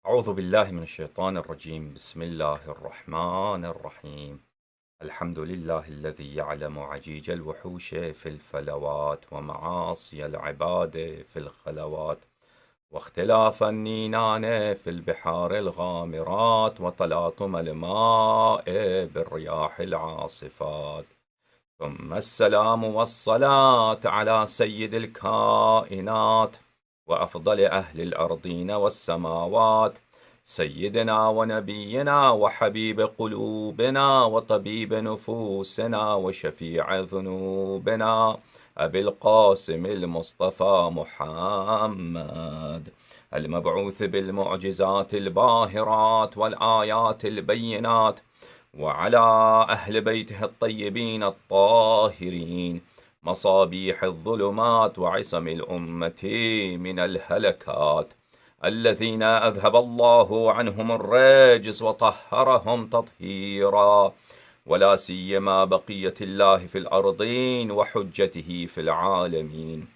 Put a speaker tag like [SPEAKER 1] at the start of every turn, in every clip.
[SPEAKER 1] أعوذ بالله من الشيطان الرجيم. بسم الله الرحمن الرحيم. الحمد لله الذي يعلم عجيج الوحوش في الفلوات ومعاصي العباد في الخلوات واختلاف النينان في البحار الغامرات وتلاطم الماء بالرياح العاصفات. ثم السلام والصلاة على سيد الكائنات وأفضل أهل الأرضين والسماوات، سيدنا ونبينا وحبيب قلوبنا وطبيب نفوسنا وشفيع ذنوبنا أبي القاسم المصطفى محمد، المبعوث بالمعجزات الباهرات والآيات البينات، وعلى أهل بيته الطيبين الطاهرين، مصابيح الظلمات وعصم الأمة من الهلكات، الذين أذهب الله عنهم الرجس وطهرهم تطهيرا، ولا سيما بقية الله في الأرضين وحجته في العالمين.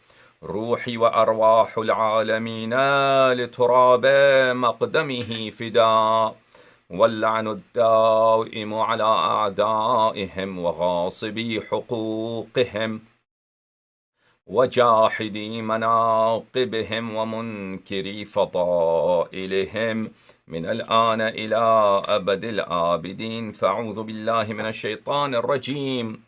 [SPEAKER 1] روحي وأرواح العالمين لتراب مقدمه فداء، واللعن الدائم على أعدائهم وغاصبي حقوقهم وجاحدي مناقبهم ومنكري فضائلهم من الآن إلى أبد الآبدين. فأعوذ بالله من الشيطان الرجيم.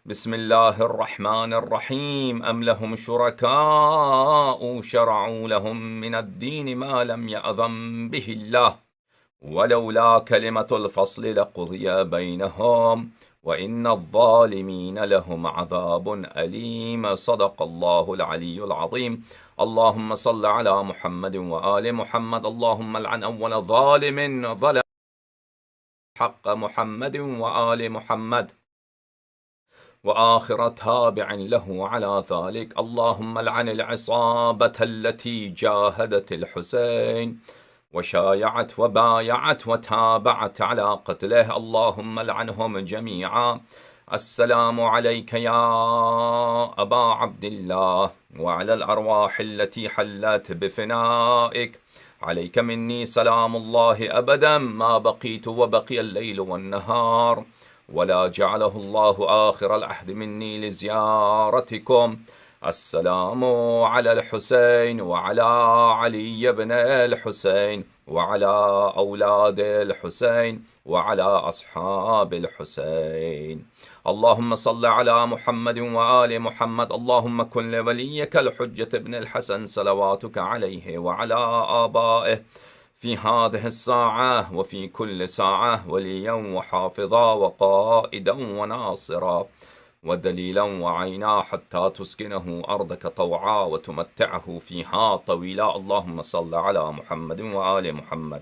[SPEAKER 1] بسم الله الرحمن الرحيم. أم لهم شركاء شرعوا لهم من الدين ما لم يأذن به الله، ولولا كلمة الفصل لقضي بينهم، وإن الظالمين لهم عذاب أليم. صدق الله العلي العظيم. اللهم صل على محمد وآل محمد. اللهم لعن أول ظالم ظلم حق محمد وآل محمد، وآخر تابع له على ذلك. اللهم لعن العصابة التي جاهدت الحسين وشايعت وبايعت وتابعت على قتله، اللهم لعنهم جميعا. السلام عليك يا أبا عبد الله وعلى الأرواح التي حلت بفنائك، عليك مني سلام الله أبدا ما بقيت وبقي الليل والنهار، ولا جعله الله آخر العهد مني لزيارتكم. السلام على الحسين وعلى علي بن الحسين وعلى أولاد الحسين وعلى أصحاب الحسين. اللهم صل على محمد وآل محمد. اللهم كن لوليك الحجة ابن الحسن صلواتك عليه وعلى آبائه في هذه الساعة وفي كل ساعة وليا وحافظا وقائدا وناصرا ودليلا وعينا، حتى تسكنه أرضك طوعا وتمتعه فيها طويلا. اللهم صل على محمد وآل محمد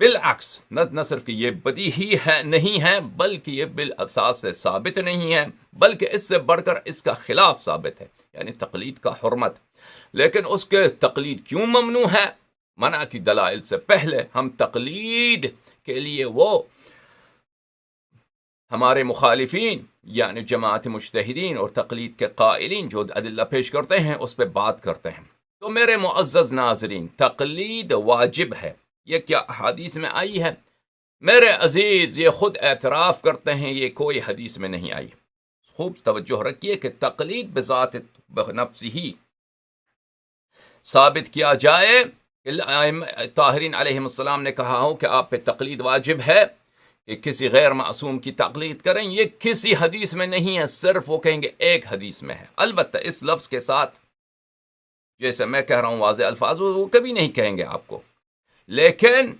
[SPEAKER 1] بالعکس نہ صرف کہ یہ بدیہی ہے نہیں ہے، بلکہ یہ بالاساس سے ثابت نہیں ہے، بلکہ اس سے بڑھ کر اس کا خلاف ثابت ہے، یعنی تقلید کا حرمت۔ لیکن اس کے تقلید کیوں ممنوع ہے؟ منع کی دلائل سے پہلے ہم تقلید کے لیے وہ ہمارے مخالفین یعنی جماعت مجتہدین اور تقلید کے قائلین جو ادلہ پیش کرتے ہیں اس پہ بات کرتے ہیں۔ تو میرے معزز ناظرین، تقلید واجب ہے، یہ کیا حدیث میں آئی ہے؟ میرے عزیز، یہ خود اعتراف کرتے ہیں یہ کوئی حدیث میں نہیں آئی۔ خوب توجہ رکھیے کہ تقلید بذات نفس ہی ثابت کیا جائے کہ طاہرین علیہ السلام نے کہا ہو کہ آپ پہ تقلید واجب ہے کہ کسی غیر معصوم کی تقلید کریں، یہ کسی حدیث میں نہیں ہے، صرف وہ کہیں گے ایک حدیث میں ہے، البتہ اس لفظ کے ساتھ جیسے میں کہہ رہا ہوں واضح الفاظ، وہ کبھی نہیں کہیں گے آپ کو، لیکن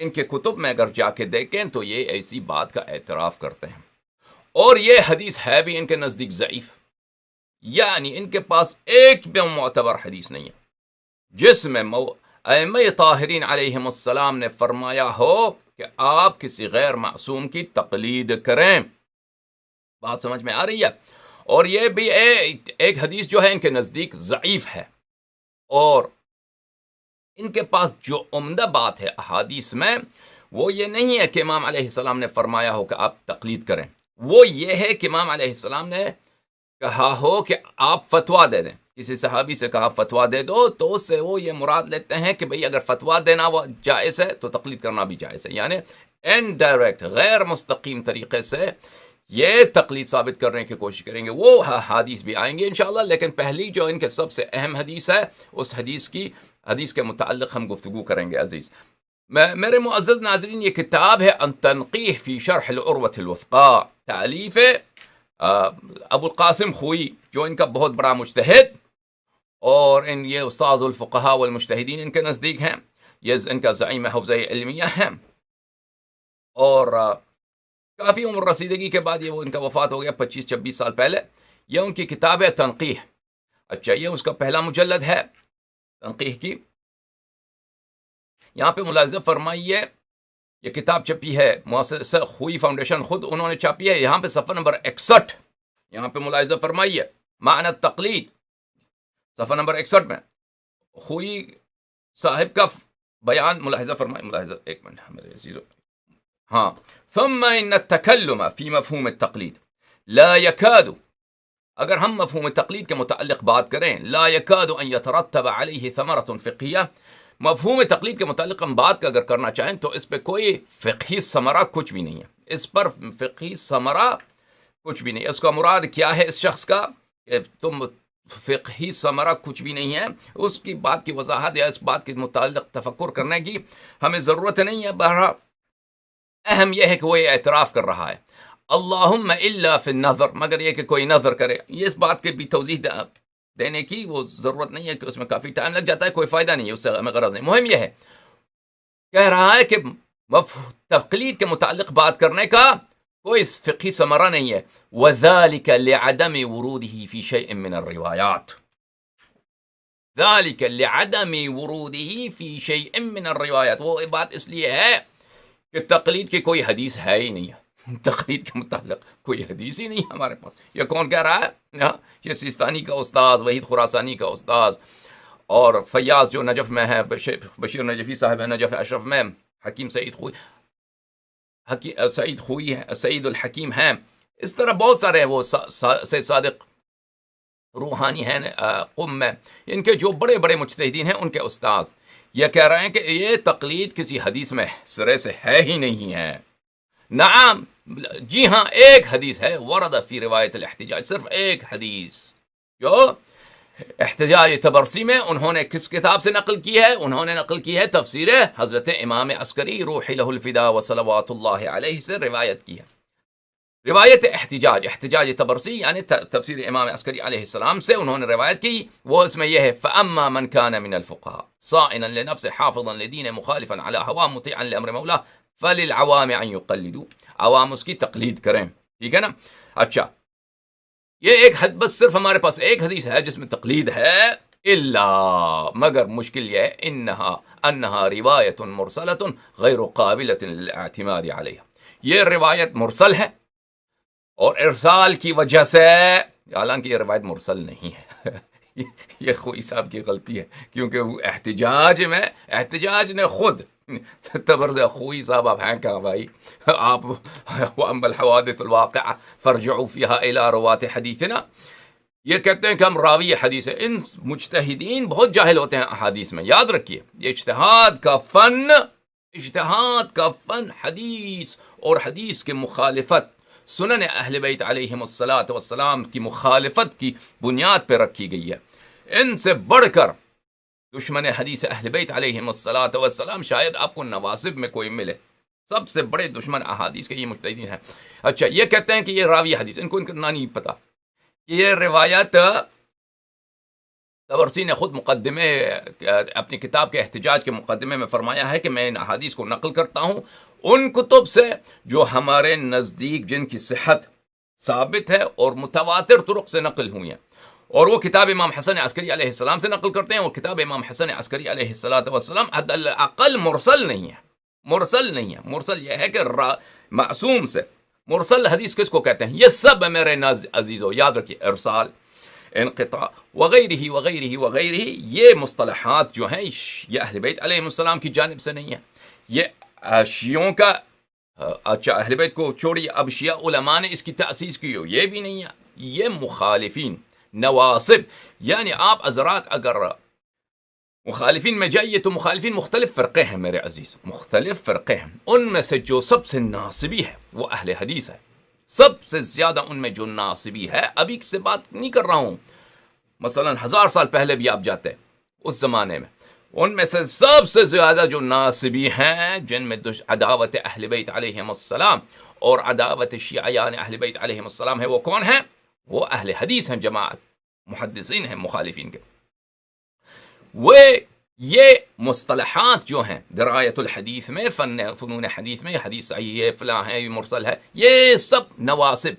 [SPEAKER 1] ان کے کتب میں اگر جا کے دیکھیں تو یہ ایسی بات کا اعتراف کرتے ہیں، اور یہ حدیث ہے بھی ان کے نزدیک ضعیف، یعنی ان کے پاس ایک بھی معتبر حدیث نہیں ہے جس میں ائمہ طاہرین علیہ السلام نے فرمایا ہو کہ آپ کسی غیر معصوم کی تقلید کریں۔ بات سمجھ میں آ رہی ہے؟ اور یہ بھی ایک حدیث جو ہے ان کے نزدیک ضعیف ہے، اور ان کے پاس جو عمدہ بات ہے احادیث میں وہ یہ نہیں ہے کہ امام علیہ السلام نے فرمایا ہو کہ آپ تقلید کریں، وہ یہ ہے کہ امام علیہ السلام نے کہا ہو کہ آپ فتویٰ دے دیں، کسی صحابی سے کہا فتویٰ دے دو، تو اس سے وہ یہ مراد لیتے ہیں کہ بھئی اگر فتویٰ دینا وہ جائز ہے تو تقلید کرنا بھی جائز ہے، یعنی انڈائریکٹ غیر مستقیم طریقے سے یہ تقلید ثابت کرنے کی کوشش کریں گے۔ وہ حدیث بھی آئیں گے انشاءاللہ، لیکن پہلی جو ان کے سب سے اہم حدیث ہے اس حدیث کے متعلق ہم گفتگو کریں گے عزیز۔ میرے معزز ناظرین، یہ کتاب ہے التنقیح فی شرح العروۃ الوثقی، تالیف ابو القاسم خوئی جو ان کا بہت بڑا مجتہد اور یہ استاذ الفقہاء والمجتہدین ان کے نزدیک ہیں، یہ ان کا زعیم حوزہ علمیہ ہے، اور کافی عمر رسیدگی کے بعد وہ ان کا وفات ہو گیا 25-26 سال پہلے۔ یہ ان کی کتاب ہے تنقیح۔ اچھا، یہ اس کا پہلا مجلد ہے تنقیح کی۔ یہاں پہ ملاحظہ فرمائیے، یہ کتاب چھپی ہے مؤسسہ خوئی فاؤنڈیشن، خود انہوں نے چھاپی ہے، یہاں پہ صفحہ نمبر 61، یہاں پہ ملاحظہ فرمائیے معنی التقلید، صفحہ نمبر 61 میں خوئی صاحب کا بیان ملاحظہ فرمائیے، ملاحظہ ایک منٹ میرے عزیزو، ہاں، ثم ان التکلم فی مفہوم التقلید لا یکاد، اگر ہم مفہوم تقلید کے متعلق بات کریں، لا یکاد ان یترتب علیہ ثمرۃ فقہیہ، مفہوم تقلید کے متعلق ہم بات اگر کرنا چاہیں تو اس پہ کوئی فقہی ثمرہ کچھ بھی نہیں ہے، اس پر فقہی ثمرہ کچھ بھی نہیں ہے۔ اس کا مراد کیا ہے اس شخص کا کہ تم فقہی ثمرہ کچھ بھی نہیں ہے، اس کی بات کی وضاحت یا اس بات کے متعلق تفکر کرنے کی ہمیں ضرورت نہیں ہے۔ بہرحال اہم یہ ہے کہ وہ یہ اعتراف کر رہا ہے، اللہم الا فی النظر، مگر یہ کہ کوئی نظر کرے، یہ اس بات کے بھی توضیح دینے کی وہ ضرورت نہیں ہے کہ اس میں کافی ٹائم لگ جاتا ہے، کوئی فائدہ نہیں ہے، اس سے ہمیں غرض نہیں۔ مہم یہ ہے، کہہ رہا ہے کہ تقلید کے متعلق بات کرنے کا کوئی فقہی ثمرہ نہیں ہے، وَذَلِكَ لِعَدَمِ وُرُودِهِ فِي شَيْءٍ مِّنَ الرِّوَایَاتِ، ذَلِكَ لِعَدَمِ وُرُودِهِ فِي شَيْءٍ مِّنَ الرِّوَایَاتِ، وہ بات اس لیے ہے کہ تقلید کی کوئی حدیث ہے ہی نہیں ہے، تقلید کے متعلق کوئی حدیث ہی نہیں ہے ہمارے پاس۔ یہ کون کہہ رہا ہے؟ یہ سیستانی کا استاذ، وحید خراسانی کا استاذ، اور فیاض جو نجف میں ہے، بشیر نجفی صاحب ہے نجف اشرف میں، حکیم سعید خوئی ہے، سعید الحکیم ہیں، اس طرح بہت سارے ہیں، وہ سید صادق روحانی ہیں قم میں، ان کے جو بڑے بڑے مجتہدین ہیں ان کے استاذ یہ کہہ رہے ہیں کہ یہ تقلید کسی حدیث میں سرے سے ہے ہی نہیں ہے۔ نعم، جی ہاں، ایک حدیث ہے، ورد فی روایت الاحتجاج، صرف ایک حدیث جو احتجاج تبرسی میں انہوں نے کس کتاب سے نقل کی ہے؟ انہوں نے نقل کی ہے تفسیر حضرت امام عسکری روح لہ الفدا وصلوات اللہ علیہ سے روایت کی ہے۔ روایت احتجاج تبرسی یعنی تفسیر امام عسکری علیہ السلام سے انہوں نے روایت کی، وہ اس میں یہ ہے فَأَمَّا مَنْ كَانَ مِنَ الْفُقَهَاءِ صَائِنًا لِنَفْسِهِ حَافِظًا لِدِينِهِ مُخَالِفًا عَلَى هَوَاهُ مُطِيعًا لِأَمْرِ مَوْلَاهُ فَلِلْعَوَامِ أَن يُقَلِّدُوا، عوام اس کی تقلید کریں، ٹھیک ہے نا؟ اچھا، یہ ایک بس صرف ہمارے پاس ایک حدیث ہے جس میں تقلید ہے، الا مگر مشکل یہ ہے انہا روایت مرسلۃ غیر قابلۃ للاعتماد علیہ، یہ روایت مرسل ہے اور ارسال کی وجہ سے، حالانکہ یہ روایت مرسل نہیں ہے یہ خوئی صاحب کی غلطی ہے، کیونکہ وہ احتجاج نے خود تبرز خوئی صاحب آپ ہیں کہاں بھائی آپ وَأَمَّا الْحَوَادِثُ الْوَاقِعَةُ فَارْجِعُوا فِيهَا إِلَىٰ رُوَاةِ حَدِيثِنَا، یہ کہتے ہیں کہ ہم راوی حدیث ہیں۔ ان مجتہدین بہت جاہل ہوتے ہیں احادیث میں، یاد رکھیے یہ اجتہاد کا فن حدیث اور حدیث کے مخالفت، سنن اہل بیت علیہم الصلاۃ والسلام کی مخالفت کی بنیاد پہ رکھی گئی ہے۔ ان سے بڑھ کر دشمن حدیث اہل بیت علیہم الصلاۃ والسلام شاید آپ کو نواسب میں کوئی ملے، سب سے بڑے دشمن احادیث کے یہ مجتہدین ہیں۔ اچھا، یہ کہتے ہیں کہ یہ راوی حدیث، ان کو اتنا نہیں پتا کہ یہ روایت طبرسی نے خود مقدمے اپنی کتاب کے احتجاج کے مقدمے میں فرمایا ہے کہ میں ان احادیث کو نقل کرتا ہوں ان کتب سے جو ہمارے نزدیک جن کی صحت ثابت ہے اور متواتر طرق سے نقل ہوئی ہیں، اور وہ کتاب امام حسن عسکری علیہ السلام سے نقل کرتے ہیں، اور کتاب امام حسن عسکری علیہ السلام حد الاقل مرسل نہیں ہے۔ مرسل یہ ہے کہ معصوم سے، مرسل حدیث کس کو کہتے ہیں؟ یہ سب میرے عزیزو یاد رکھیے، ارسال، انقطاع وغیرہ یہ مصطلحات جو ہیں یہ اہل بیت علیہ السلام کی جانب سے نہیں ہے، یہ شیعوں کا، اچھا اہل بیت کو چھوڑیے، اب شیعہ علماء نے اس کی تأسیس کی ہو، یہ بھی نہیں ہے، یہ مخالفین نواصب، یعنی آپ حضرات اگر مخالفین میں جائیے تو مخالفین مختلف فرقے ہیں میرے عزیز، مختلف فرقے ہیں، ان میں سے جو سب سے ناصبی ہے وہ اہل حدیث ہے، سب سے زیادہ ان میں جو ناصبی ہے، ابھی سے بات نہیں کر رہا ہوں، مثلا 1000 سال پہلے بھی آپ جاتے اس زمانے میں، ان میں سے سب سے زیادہ جو ناصبی ہیں جن میں عداوت اہل بیت علیہم السلام اور عداوت شیعیان اہل بیت علیہم السلام ہے، وہ کون ہیں؟ وہ اہل حدیث ہیں، جماعت محدثین ہیں مخالفین کے۔ وہ یہ مصطلحات جو ہیں درایت الحدیث میں، فنون حدیث میں، حدیث صحیح ہے، فلاں ہے، یہ مرسل ہے، یہ سب نواسب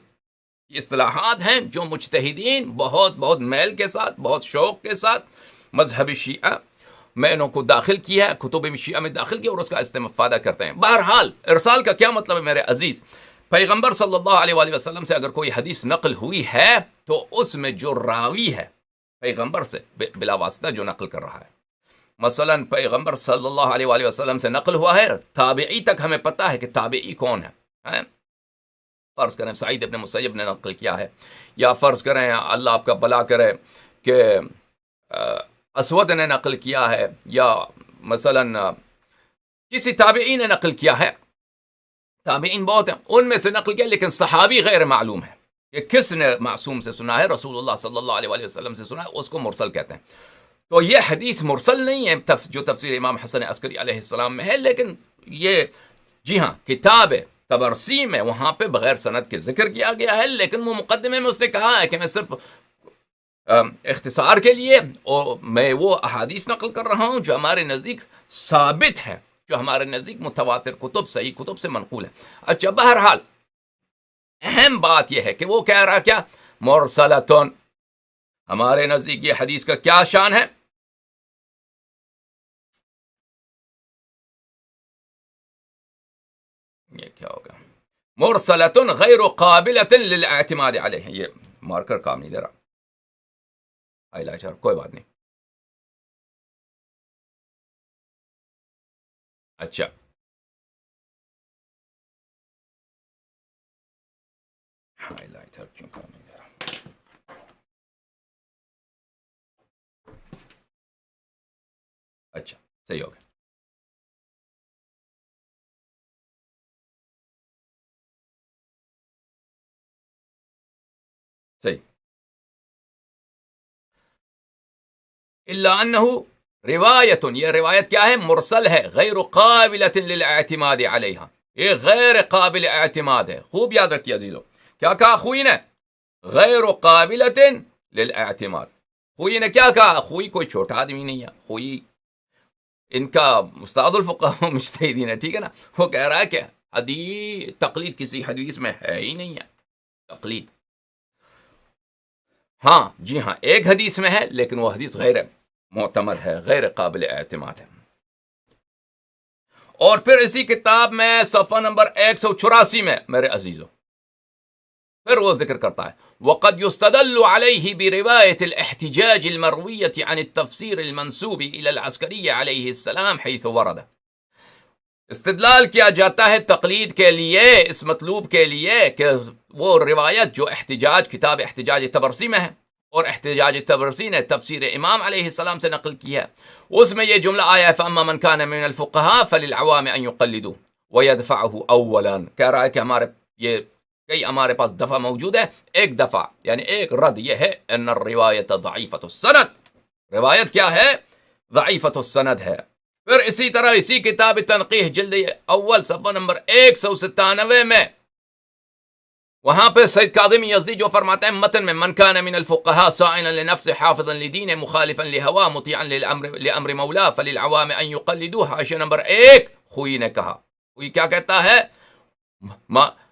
[SPEAKER 1] اصطلاحات ہیں جو مجتہدین بہت میل کے ساتھ، بہت شوق کے ساتھ مذہب شیعہ میں انہوں کو داخل کیا ہے، کتب شیعہ میں داخل کیا اور اس کا استفادہ کرتے ہیں۔ بہرحال ارسال کا کیا مطلب ہے میرے عزیز؟ پیغمبر صلی اللہ علیہ وآلہ وسلم سے اگر کوئی حدیث نقل ہوئی ہے تو اس میں جو راوی ہے پیغمبر سے بلا واسطہ جو نقل کر رہا ہے، مثلا پیغمبر صلی اللہ علیہ وآلہ وسلم سے نقل ہوا ہے، تابعی تک ہمیں پتہ ہے کہ تابعی کون ہے، فرض کریں سعید ابن مسیب نے نقل کیا ہے، یا فرض کریں اللہ آپ کا بلا کرے کہ اسود نے نقل کیا ہے، یا مثلا کسی تابعی نے نقل کیا ہے، تابعین بہت ہیں، ان میں سے نقل کیا، لیکن صحابی غیر معلوم ہے کہ کس نے معصوم سے سنا ہے، رسول اللہ صلی اللہ علیہ وسلم سے سنا ہے، اس کو مرسل کہتے ہیں۔ تو یہ حدیث مرسل نہیں ہے جو تفسیر امام حسن عسکری علیہ السلام میں ہے، لیکن یہ جی ہاں کتاب طبرسی میں وہاں پہ بغیر سند کے ذکر کیا گیا ہے، لیکن وہ مقدمے میں اس نے کہا ہے کہ میں صرف اختصار کے لیے اور میں وہ احادیث نقل کر رہا ہوں جو ہمارے نزدیک ثابت ہے، جو ہمارے نزدیک متواتر کتب، صحیح کتب سے منقول ہے۔ اچھا، بہرحال اہم بات یہ ہے کہ وہ کہہ رہا کیا، مرسلتون، ہمارے نزدیک یہ حدیث کا کیا شان ہے؟ یہ کیا ہوگا؟ مرسلتون غیر قابلۃ للاعتماد علیہ، یہ مارکر کام نہیں دے رہا، ہائی لائٹر، کوئی بات نہیں۔ اچھا، ہائی لائٹر کیوں کام نہیں دے رہا؟ اچھا، صحیح ہو گیا۔ صحیح، الا انہ روایت، یہ روایت کیا ہے؟ مرسل ہے، غیر قابلۃ للاعتماد علیہ، یہ غیر قابل اعتماد ہے۔ خوب یاد رکھیے عزیزو، کیا کہا خوئی نے؟ غیر قابلۃ للاعتماد۔ خوئی نے کیا کہا؟ خوئی کوئی چھوٹا آدمی نہیں ہے، خوئی ان کا استاد الفقہ مجتہدین ہے، ٹھیک ہے نا؟ وہ کہہ رہا ہے کہ تقلید کسی حدیث میں ہے ہی نہیں ہے، تقلید ہاں جی ہاں ایک حدیث میں ہے لیکن وہ حدیث غیر ہے۔ معتمد ہے، غیر قابل اعتماد ہے۔ اور پھر اسی کتاب میں صفحہ نمبر 184 میں میرے عزیزوں پھر وہ ذکر کرتا ہے وَقَدْ يُسْتَدَلُّ عَلَيْهِ بِرِوَايَةِ الْاحْتِجَاجِ الْمَرْوِيَّةِ عَنِ التَّفْسِيرِ الْمَنْسُوبِ إِلَى الْعَسْكَرِيِّ عَلَيْهِ السَّلَامِ حَيْثُ وَرَدَ۔ استدلال کیا جاتا ہے تقلید کے لیے، اس مطلوب کے لیے کہ وہ روایت جو احتجاج کتاب احتجاج طبرسی میں ہے، اور احتجاج طبرسی نے تفسیر امام علیہ السلام سے نقل کی ہے، اس میں یہ جملہ آیا ہے فَأَمَّا مَنْ كَانَ مِنَ الْفُقَهَاءِ فَلِلْعَوَامِ أَنْ يُقَلِّدُوا وَيَدْفَعُهُ أَوَّلًا۔ کہہ رہا ہے کہ ہمارے پاس دفعہ موجود ہے، ایک دفعہ یعنی ایک رد یہ ہے ان الروایت ضعیفۃ السند، روایت کیا ہے؟ ضعیفۃ السند ہے۔ پھر اسی طرح اسی کتاب تنقیح جلد اول صفحہ نمبر 197 میں وہاں پہ سید کاظم یزدی جو فرماتے ہیں متن میں من کان من الفقهاء صائنا لنفسه حافظا لدینه مخالفا لهواه مطیعا لامر مولاه فللعوام ان يقلدوه۔ حاشیہ نمبر 1 خوئی نے کہا، خوئی کیا کہتا ہے؟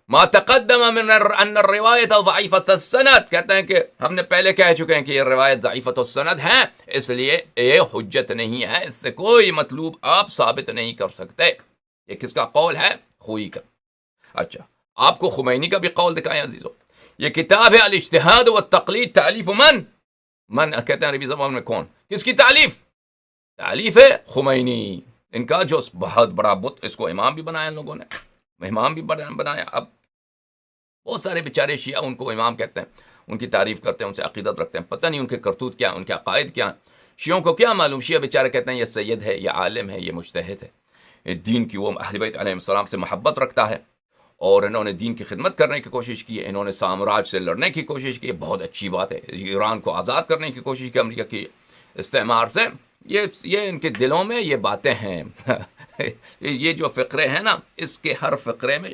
[SPEAKER 1] ما تقدم من ان الروایت ضعیفۃ السند، کہتے ہیں کہ ہم نے پہلے کہہ چکے ہیں کہ یہ روایت ضعیفۃ السند ہے، اس لیے یہ حجت نہیں ہے، اس سے کوئی مطلوب آپ ثابت نہیں کر سکتے۔ یہ کس کا قول ہے؟ خوئی کا۔ اچھا، آپ کو خمینی کا بھی قول دکھائیں عزیزو، یہ کتاب ہے الاجتہاد والتقلید، تالیف من کہتے ہیں عربی زبان میں کون، کس کی تالیف؟ تالیف ہے خمینی، ان کا جو بہت بڑا بت، اس کو امام بھی بنایا ان لوگوں نے، امام بھی بنایا۔ اب بہت سارے بیچارے شیعہ ان کو امام کہتے ہیں، ان کی تعریف کرتے ہیں، ان سے عقیدت رکھتے ہیں، پتہ نہیں ان کے کرتوت کیا، ان کے عقائد کیا۔ شیعوں کو کیا معلوم، شیعہ بیچارے کہتے ہیں یہ سید ہے، یہ عالم ہے، یہ مجتہد ہے، دین کی وہ اہل بیت علیہ السلام سے محبت رکھتا ہے، اور انہوں نے دین کی خدمت کرنے کی کوشش کی ہے، انہوں نے سامراج سے لڑنے کی کوشش کی، بہت اچھی بات ہے، ایران کو آزاد کرنے کی کوشش کی امریکہ کی استعمار سے۔ یہ ان کے دلوں میں یہ باتیں ہیں یہ جو فقرے ہیں نا، اس کے ہر فقرے میں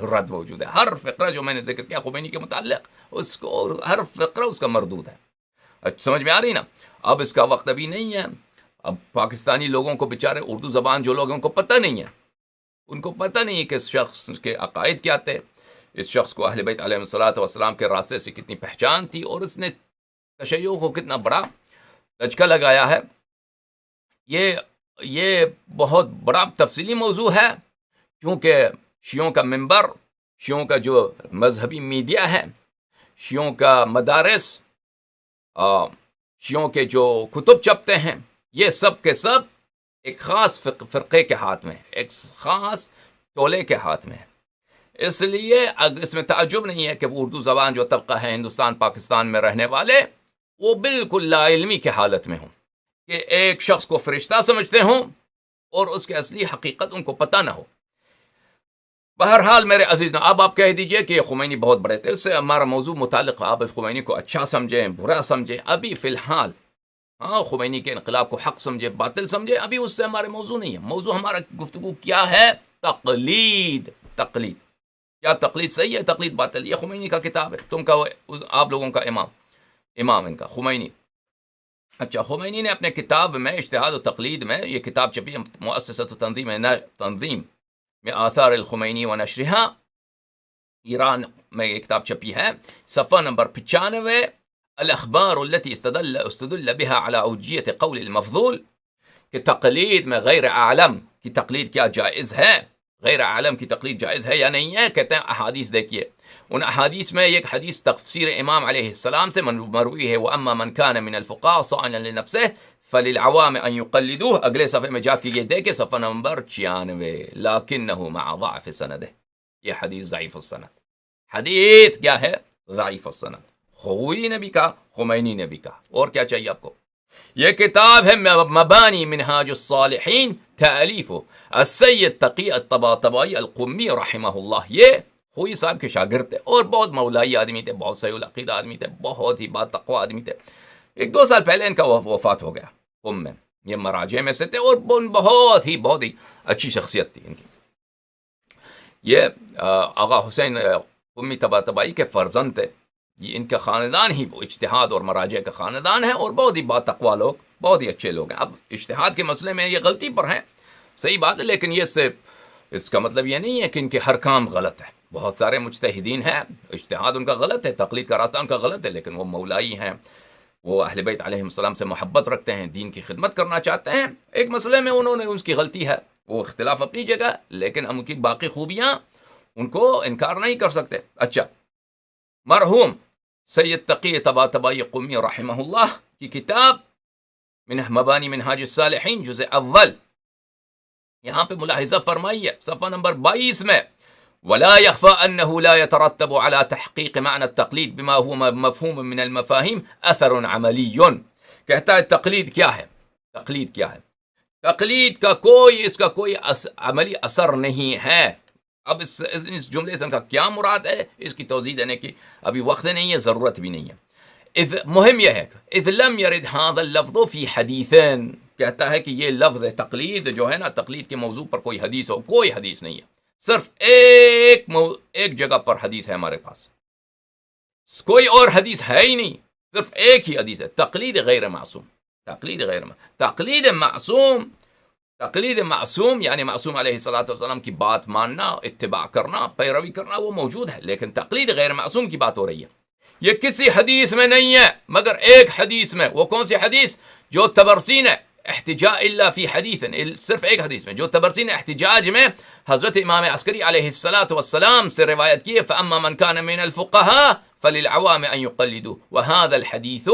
[SPEAKER 1] رد موجود ہے، ہر فقرہ جو میں نے ذکر کیا خمینی کے متعلق، اس کو ہر فقرہ اس کا مردود ہے۔ اچھا، سمجھ میں آ رہی نا؟ اب اس کا وقت ابھی نہیں ہے، اب پاکستانی لوگوں کو بیچارے اردو زبان جو لوگ ہیں ان کو پتہ نہیں ہے، ان کو پتہ نہیں ہے کہ اس شخص کے عقائد کیا تھے، اس شخص کو اہل بیت علیہ السلام کے راستے سے کتنی پہچان تھی، اور اس نے تشیع کو کتنا بڑا دھچکا لگایا ہے۔ یہ بہت بڑا تفصیلی موضوع ہے، کیونکہ شیعوں کا منبر، شیعوں کا جو مذہبی میڈیا ہے، شیعوں کا مدارس، شیعوں کے جو کتب چھپتے ہیں، یہ سب کے سب ایک خاص فرقے کے ہاتھ میں، ایک خاص ٹولے کے ہاتھ میں ہے۔ اس لیے اس میں تعجب نہیں ہے کہ وہ اردو زبان جو طبقہ ہے ہندوستان پاکستان میں رہنے والے، وہ بالکل لا علمی کی حالت میں ہوں، کہ ایک شخص کو فرشتہ سمجھتے ہوں اور اس کی اصلی حقیقت ان کو پتہ نہ ہو۔ بہرحال میرے عزیز، اب آپ کہہ دیجئے کہ خمینی بہت بڑے تھے، اس سے ہمارا موضوع متعلق آپ خمینی کو اچھا سمجھیں برا سمجھیں، ابھی فی الحال خمینی کے انقلاب کو حق سمجھے باطل سمجھے، ابھی اس سے ہمارے موضوع نہیں ہے۔ موضوع ہمارا گفتگو کیا ہے؟ تقلید۔ تقلید کیا تقلید صحیح ہے، تقلید باطل؟ یہ خمینی کا کتاب ہے، تم کا آپ لوگوں کا امام ان کا خمینی۔ اچھا، خمینی نے اپنے کتاب میں اجتہاد و تقلید میں، یہ کتاب چھپی ہے مؤسسۃ تنظیم میں آثار الخمینی و نشرہا، ایران میں یہ کتاب چھپی ہے، صفحہ نمبر 95، الاخبار التي استدل بها على اوجیت قول المفضول، کہ تقلید میں غیر عالم کی تقلید کیا جائز ہے، غیر عالم کی تقلید جائز ہے یا نہیں ہے؟ کہتے ہیں احادیث دیکھیے، ان احادیث میں ایک حدیث تفسیر امام علیہ السلام سے مروی ہے، وَأَمَّا مَنْ كَانَ مِنَ الْفُقَهَاءِ صَائِنًا لِنَفْسِهِ فَلِلْعَوَامِ أَنْ يُقَلِّدُوهُ۔ اگلے صفحے میں جا کے یہ دیکھیں، صفحہ نمبر 96، لَكِنَّهُ مَعَ ضَعْفِ سَنَدِهِ، یہ حدیث ضعیف السند، حدیث کیا ہے؟ ضعیف السند۔ خوئی نے بھی کہا، خمینی نے بھی کہا، اور کیا چاہیے آپ کو؟ یہ کتاب ہے مبانی منہاج الصالحین، تالیف السید تقی الطباطبائی القمی رحمہ اللہ۔ یہ خوئی صاحب کے شاگرد تھے، اور بہت مولائی آدمی تھے، بہت صحیح العقیدہ آدمی تھے، بہت ہی با تقوی آدمی تھے۔ 1-2 سال پہلے ان کا وفات ہو گیا قم میں، یہ مراجع میں سے تھے، اور بہت ہی اچھی شخصیت تھی ان کی۔ یہ آغا حسین قمی طباطبائی کے فرزند تھے، یہ ان کا خاندان ہی اجتہاد اور مراجع کا خاندان ہے، اور بہت ہی با تقوی لوگ، بہت ہی اچھے لوگ ہیں۔ اب اجتہاد کے مسئلے میں یہ غلطی پر ہیں، صحیح بات ہے، لیکن اس کا مطلب یہ نہیں ہے کہ ان کے ہر کام غلط ہے۔ بہت سارے مجتہدین ہیں، اجتہاد ان کا غلط ہے، تقلید کا راستہ ان کا غلط ہے، لیکن وہ مولائی ہیں، وہ اہل بیت علیہ السلام سے محبت رکھتے ہیں، دین کی خدمت کرنا چاہتے ہیں. ایک مسئلے میں انہوں نے اس کی غلطی ہے، وہ اختلاف اپنی جگہ، لیکن ہم ان کی باقی خوبیاں ان کو انکار نہیں کر سکتے. اچھا، مرحوم سید تقی طباطبائی قمی رحمہ اللہ کی کتاب من مبانی منہاج الصالحین جزء اول، یہاں پہ ملاحظہ فرمائیے صفحہ نمبر 22 میں، ولا يخفى انه لا يترتب على تحقيق معنى التقليد بما هو مفهوم من المفاهيم اثر عملی. کہتا ہے تقلید کیا ہے، تقلید کیا ہے، تقلید کا اس کا کوئی عملی اثر نہیں ہے. اب اس جملے سے ان کا کیا مراد ہے، اس کی توضیح دینے کی ابھی وقت نہیں ہے، ضرورت بھی نہیں ہے. مهم یہ ہے اذ لم يرد هذا اللفظ في حدیثین، کہتا ہے کہ یہ لفظ تقلید جو ہے نا، تقلید کے موضوع پر کوئی حدیث ہو، کوئی حدیث نہیں ہے. صرف ایک جگہ پر حدیث ہے ہمارے پاس، کوئی اور حدیث ہے ہی نہیں، صرف ایک ہی حدیث ہے، تقلید غیر معصوم. تقلید معصوم یعنی معصوم علیہ الصلوۃ والسلام کی بات ماننا، اتباع کرنا، پیروی کرنا، وہ موجود ہے. لیکن تقلید غیر معصوم کی بات ہو رہی ہے، یہ کسی حدیث میں نہیں ہے مگر ایک حدیث میں. وہ کون سی حدیث؟ جو تبرسی نے احتجاج الا فی حدیث، صرف ایک حدیث میں جو تبرسی نے احتجاج میں حضرت امام عسکری علیہ الصلاۃ والسلام سے روایت کی ہے، فاما من كان من الفقهاء فللعوام ان يقلدوا وهذا الحديث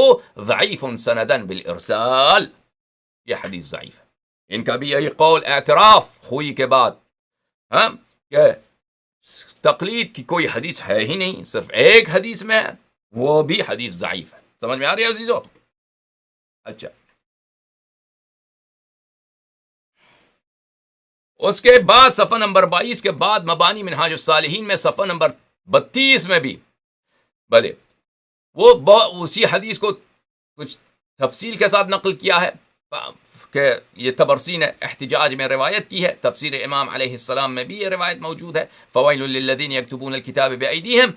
[SPEAKER 1] ضعيف سندا بالارسال. یہ حدیث ضعیف ہے. ان کا بھی یہی قول، اعتراف خوئی کے بعد کہ تقلید کی کوئی حدیث ہے ہی نہیں، صرف ایک حدیث میں ہے، وہ بھی حدیث ضعیف ہے. سمجھ میں آ رہی ہے عزیزو؟ اچھا، اس کے بعد صفحہ نمبر 22 کے بعد مبانی منہاج الصالحین میں صفحہ نمبر 32 میں بھی بھلے وہ اسی حدیث کو کچھ تفصیل کے ساتھ نقل کیا ہے کہ یہ تبرسی نے احتجاج میں روایت کی ہے. تفسیر امام علیہ السلام میں بھی یہ روایت موجود ہے، فویل للذین یکتبون الکتاب بایدیہم.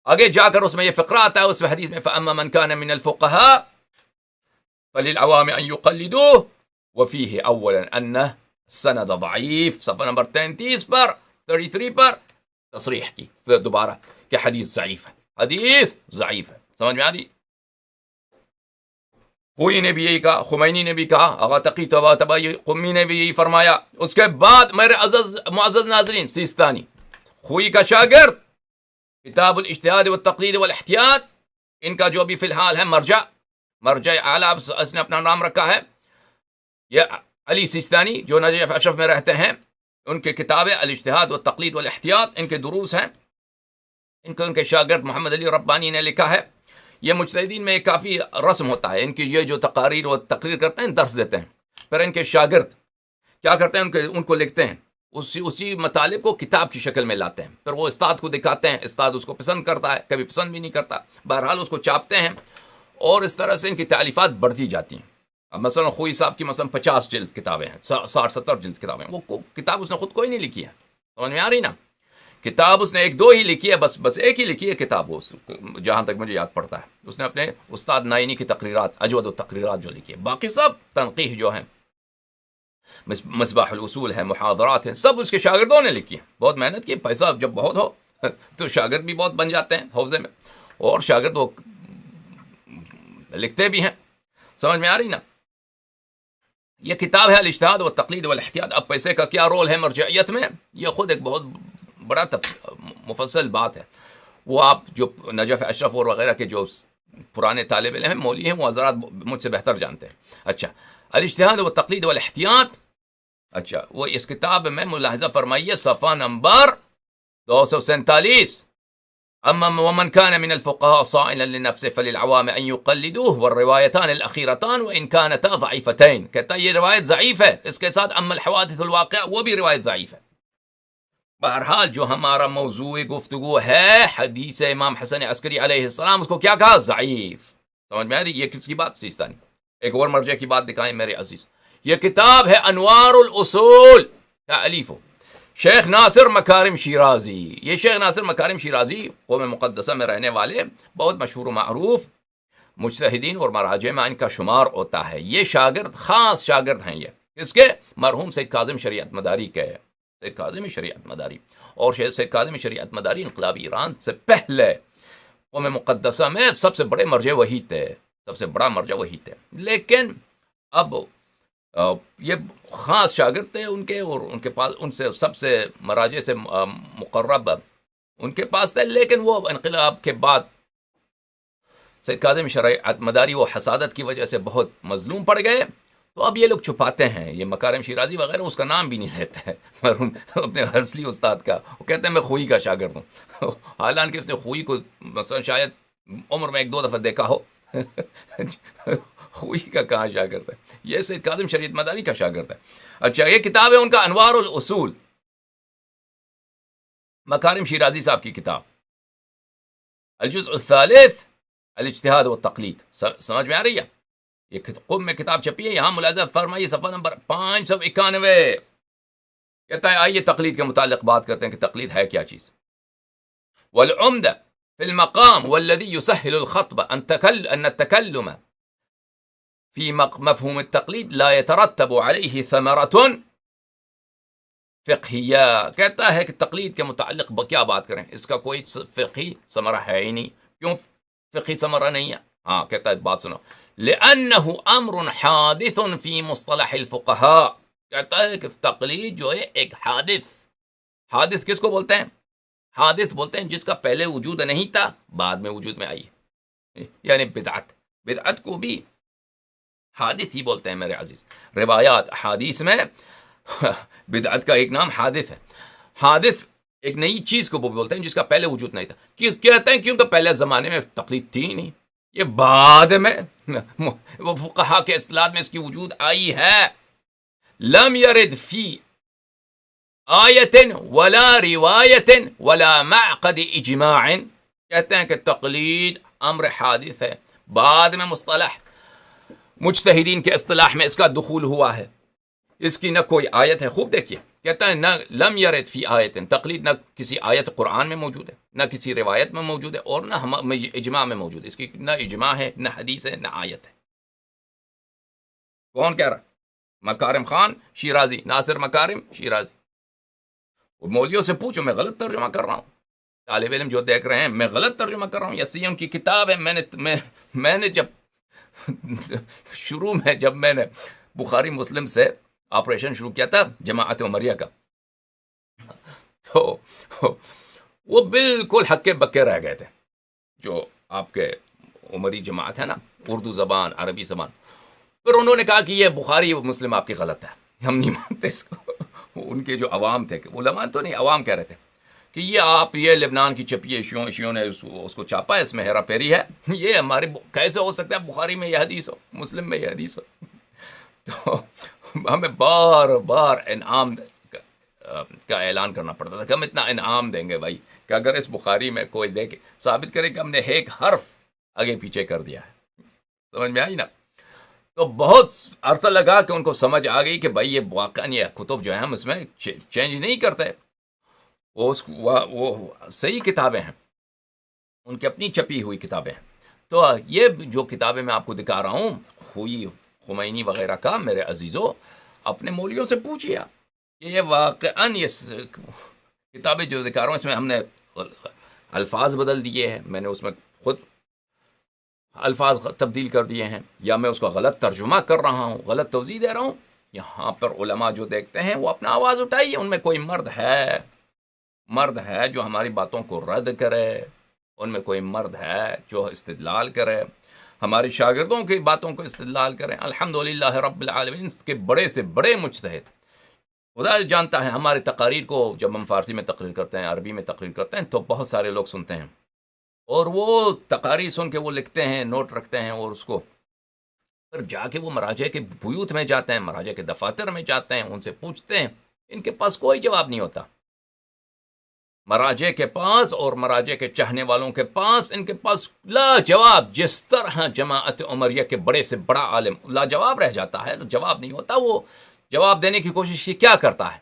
[SPEAKER 1] آگے جا کر اس میں یہ فقرہ آتا ہے، اس حدیث میں فاما من کان من الفقهاء فللعوام ان يقلدوه وفيه اولا ان السند ضعیف. صفحہ نمبر 33 پر تصریح کی پھر دوبارہ کہ حدیث ضعیف ہے، حدیث ضعیف ہے. سمجھ میں آ رہی؟ خوئی نے بھی یہی کہا، خمینی نے بھی کہا، آغا تقی طباطبائی قمی نے بھی یہی فرمایا. اس کے بعد میرے معزز ناظرین، سیستانی خوئی کا شاگرد، کتاب الاجتہاد والتقلید والاحتیاط، ان کا جو بھی فی الحال ہے مرجع اعلیٰ اس نے اپنا نام رکھا ہے، یہ علی سیستانی جو نجف اشرف میں رہتے ہیں، ان کے کتاب الاجتہاد والتقلید والاحتیاط، ان کے دروس ہیں، ان کے شاگرد محمد علی ربانی نے لکھا ہے. یہ مجتہدین میں کافی رسم ہوتا ہے، ان کی یہ جو تقاریر و تقریر کرتے ہیں، درس دیتے ہیں، پھر ان کے شاگرد کیا کرتے ہیں، ان کو لکھتے ہیں، اسی مطالب کو کتاب کی شکل میں لاتے ہیں، پھر وہ استاد کو دکھاتے ہیں، استاد اس کو پسند کرتا ہے، کبھی پسند بھی نہیں کرتا، بہرحال اس کو چھاپتے ہیں، اور اس طرح سے ان کی تالیفات بڑھتی جاتی ہیں. اب مثلا خوئی صاحب کی مثلا 50 جلد کتابیں ہیں، 60-70 جلد کتابیں ہیں. وہ کتاب اس نے خود کوئی نہیں لکھی ہے، سمجھ میں آ رہی نا؟ کتاب اس نے 1-2 ہی لکھی ہے، بس ایک ہی لکھی ہے کتاب، وہ جہاں تک مجھے یاد پڑتا ہے. اس نے اپنے استاد نائینی کی تقریرات، اجود و تقریرات جو لکھی ہے، باقی سب تنقیح جو ہیں، مصباح الاصول ہے، محاضرات ہیں، سب اس کے شاگردوں نے لکھی ہیں. بہت محنت کی، پیسہ جب بہت ہو تو شاگرد بھی بہت بن جاتے ہیں حوزے میں، اور شاگرد وہ لکھتے بھی ہیں. سمجھ میں آ رہی نا؟ یہ کتاب ہے الاجتہاد والتقلید والاحتیاط. اب پیسے کا کیا رول ہے مرجعیت میں، یہ خود ایک بہت بڑا مفصل بات ہے. وہ آپ جو نجف اشرف اور وغیرہ کے جو پرانے طالب علم ہیں، مولوی ہیں، وہ حضرات مجھ سے بہتر جانتے ہیں. اچھا، الاجتہاد والتقلید والاحتیاط، اچھا وہ اس کتاب میں ملاحظہ فرمائیے صفحہ نمبر 247، اما ومن كان من الفقهاء صائلا لنفسه فللعوام ان يقلدوه والروايتان الاخيرتان وان كانتا ضعيفتين. کہتا ہے یہ روایت ضعیف ہے، اس کے ساتھ اما الحوادث الواقعہ، وہ بھی روایت ضعیف ہے. بہرحال جو ہمارا موضوع گفتگو ہے حدیث امام حسن عسکری علیہ السلام، اس کو کیا کہا؟ ضعیف. سمجھ میں آ رہی؟ یہ کس کی بات؟ سیستانی. ایک اور مرجع کی بات دکھائیں میرے عزیز. یہ کتاب ہے انوار الاصول، تالیف شیخ ناصر مکارم شیرازی. یہ شیخ ناصر مکارم شیرازی قوم مقدسہ میں رہنے والے بہت مشہور و معروف مجتہدین اور مراجع میں ان کا شمار ہوتا ہے. یہ شاگرد، خاص شاگرد ہیں یہ اس کے مرحوم سید کاظم شریعت مداری کے، سید کاظم شریعت مداری. اور سید کاظم شریعت مداری انقلابی ایران سے پہلے قوم مقدسہ میں سب سے بڑے مرجع وہی تھے. سب سے بڑا مرجع وہی تھے. لیکن اب یہ خاص شاگرد تھے ان کے، اور ان کے پاس ان سے سب سے مراجع سے مقرب ان کے پاس تھے. لیکن وہ انقلاب کے بعد سید کاظم شریعت مداری وہ حسادت کی وجہ سے بہت مظلوم پڑ گئے. تو اب یہ لوگ چھپاتے ہیں، یہ مکارم شیرازی وغیرہ اس کا نام بھی نہیں لیتے ہیں اپنے اصلی استاد کا. وہ کہتے ہیں میں خوئی کا شاگرد ہوں، حالانکہ اس نے خوئی کو مثلا شاید عمر میں 1-2 دفعہ دیکھا ہو. خوئی کا کہاں شاگرد ہے؟ یہ سید کاظم شریعت مداری کا شاگرد ہے. اچھا، یہ کتاب ہے ان کا انوار الاصول، مکارم شیرازی صاحب کی کتاب. الجزء الثالث الاجتہاد والتقلید. سمجھ میں آ رہی ہے؟ یہ قم میں کتاب چھپی ہے، یہاں ملاحظہ فرمائیے صفحہ نمبر 591. کہتا ہے آئیے تقلید کے متعلق بات کرتے ہیں کہ تقلید ہے کیا چیز. والعمدہ فی المقام والذی یسہل الخطب ان التکلم فی مفہوم التقلید لا يترتب علیہ ثمرۃ فقہیہ. کہتا ہے کہ تقلید کے متعلق کیا بات کریں، اس کا کوئی فقہی ثمرہ ہے ہی نہیں. کیوں فقہی ثمرہ نہیں ہے؟ ہاں کہتا ہے بات سنو. لأنه امر حادث فی مصطلح الفقہاء. کہتا ہے کہ تقلید جو ہے ایک حادث کس کو بولتے ہیں؟ حادث بولتے ہیں جس کا پہلے وجود نہیں تھا، بعد میں وجود میں آئی. یعنی بدعت کو بھی حادث ہی بولتے ہیں میرے عزیز. روایات حدیث میں بدعت کا ایک نام حادث ہے. حادث ایک نئی چیز کو بولتے ہیں جس کا پہلے وجود نہیں تھا. کہتے ہیں کیونکہ پہلے زمانے میں تقلید تھی نہیں، یہ بعد میں وہ فقہا کے اصطلاح میں اس کی وجود آئی ہے. لم يرد فی آیت ولا روایت ولا معقد اجماع. کہتے ہیں کہ تقلید امر حادث ہے، بعد میں مصطلح مجتہدین کے اصطلاح میں اس کا دخول ہوا ہے. اس کی نہ کوئی آیت ہے. خوب دیکھیے، کہتا ہے نہ لم یرد فی آیت، تقلید نہ کسی آیت قرآن میں موجود ہے، نہ کسی روایت میں موجود ہے، اور نہ اجماع میں موجود ہے. اس کی نہ اجماع ہے، نہ حدیث ہے، نہ آیت ہے. کون کہہ رہا؟ مکارم خان شیرازی، ناصر مکارم شیرازی. مولویوں سے پوچھو میں غلط ترجمہ کر رہا ہوں. طالب علم جو دیکھ رہے ہیں میں غلط ترجمہ کر رہا ہوں، یہ ان کی کتاب ہے. میں نے جب شروع میں جب میں نے بخاری مسلم سے آپریشن شروع کیا تھا جماعت عمریہ کا، تو وہ بالکل ہکے بکے رہ گئے تھے. جو آپ کے عمری جماعت ہے نا، اردو زبان عربی زبان، پھر انہوں نے کہا کہ یہ بخاری مسلم آپ کی غلط ہے، ہم نہیں مانتے اس کو. ان کے جو عوام تھے، علماء تو نہیں، عوام کہہ رہے تھے کہ یہ آپ یہ لبنان کی چھپی ہے، شیعوں نے اس کو چھاپا ہے، اس میں ہیرا پھیری ہے. یہ ہمارے کیسے ہو سکتا ہے بخاری میں یہ حدیث ہو، مسلم میں یہ حدیث ہو. تو ہمیں بار بار انعام کا اعلان کرنا پڑتا تھا کہ ہم اتنا انعام دیں گے بھائی کہ اگر اس بخاری میں کوئی دے کے ثابت کرے کہ ہم نے ایک حرف آگے پیچھے کر دیا ہے. سمجھ میں آئی نا؟ تو بہت عرصہ لگا کہ ان کو سمجھ آ گئی کہ بھائی یہ واقعا یہ کتب جو ہیں ہم اس میں چینج نہیں کرتے. وہ صحیح کتابیں ہیں، ان کی اپنی چھپی ہوئی کتابیں ہیں. تو یہ جو کتابیں میں آپ کو دکھا رہا ہوں، خوئی خمینی وغیرہ کا، میرے عزیزوں اپنے مولویوں سے پوچھئے کہ یہ واقعاً یہ کتابیں جو دکھا رہا ہوں اس میں ہم نے الفاظ بدل دیے ہیں، میں نے اس میں خود الفاظ تبدیل کر دیے ہیں، یا میں اس کا غلط ترجمہ کر رہا ہوں، غلط توضیح دے رہا ہوں. یہاں پر علماء جو دیکھتے ہیں وہ اپنا آواز اٹھائیے. ان میں کوئی مرد ہے جو ہماری باتوں کو رد کرے، ان میں کوئی مرد ہے جو استدلال کرے، ہمارے شاگردوں کی باتوں کو استدلال کریں. الحمدللہ رب العالمین کے بڑے سے بڑے مجتہد. خدا جانتا ہے ہماری تقاریر کو جب ہم فارسی میں تقریر کرتے ہیں، عربی میں تقریر کرتے ہیں، تو بہت سارے لوگ سنتے ہیں، اور وہ تقاریر سن کے وہ لکھتے ہیں، نوٹ رکھتے ہیں، اور اس کو پھر جا کے وہ مراجع کے بیوت میں جاتے ہیں، مراجع کے دفاتر میں جاتے ہیں، ان سے پوچھتے ہیں. ان کے پاس کوئی جواب نہیں ہوتا. مراجع کے پاس اور مراجع کے چاہنے والوں کے پاس، ان کے پاس لاجواب، جس طرح جماعت عمریہ کے بڑے سے بڑا عالم لاجواب رہ جاتا ہے، جواب نہیں ہوتا. وہ جواب دینے کی کوشش کیا کرتا ہے؟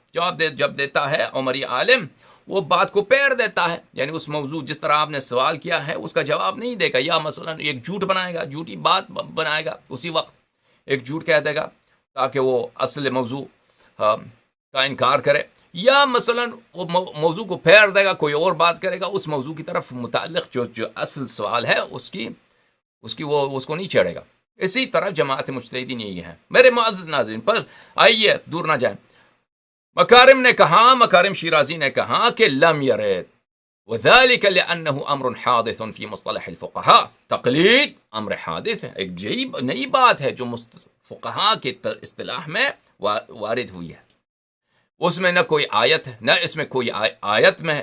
[SPEAKER 1] جب دیتا ہے عمری عالم، وہ بات کو پیر دیتا ہے، یعنی اس موضوع جس طرح آپ نے سوال کیا ہے اس کا جواب نہیں دے گا، یا مثلا ایک جھوٹ بنائے گا، جھوٹی بات بنائے گا، اسی وقت ایک جھوٹ کہہ دے گا تاکہ وہ اصل موضوع کا انکار کرے، یا مثلا وہ موضوع کو پھیر دے گا، کوئی اور بات کرے گا، اس موضوع کی طرف متعلق جو اصل سوال ہے اس کو نہیں چھیڑے گا. اسی طرح جماعت مجتہدین یہی ہے. میرے معزز ناظرین، پر آئیے دور نہ جائیں. مکارم نے کہا، مکارم شیرازی نے کہا کہ لم یرد وذلك لأنه امر حادث في مصطلح الفقهاء. تقلید امر حادث ہے، ایک نئی بات ہے جو فقہاء کے اصطلاح میں وارد ہوئی ہے. اس میں نہ کوئی آیت ہے، نہ اس میں کوئی آیت میں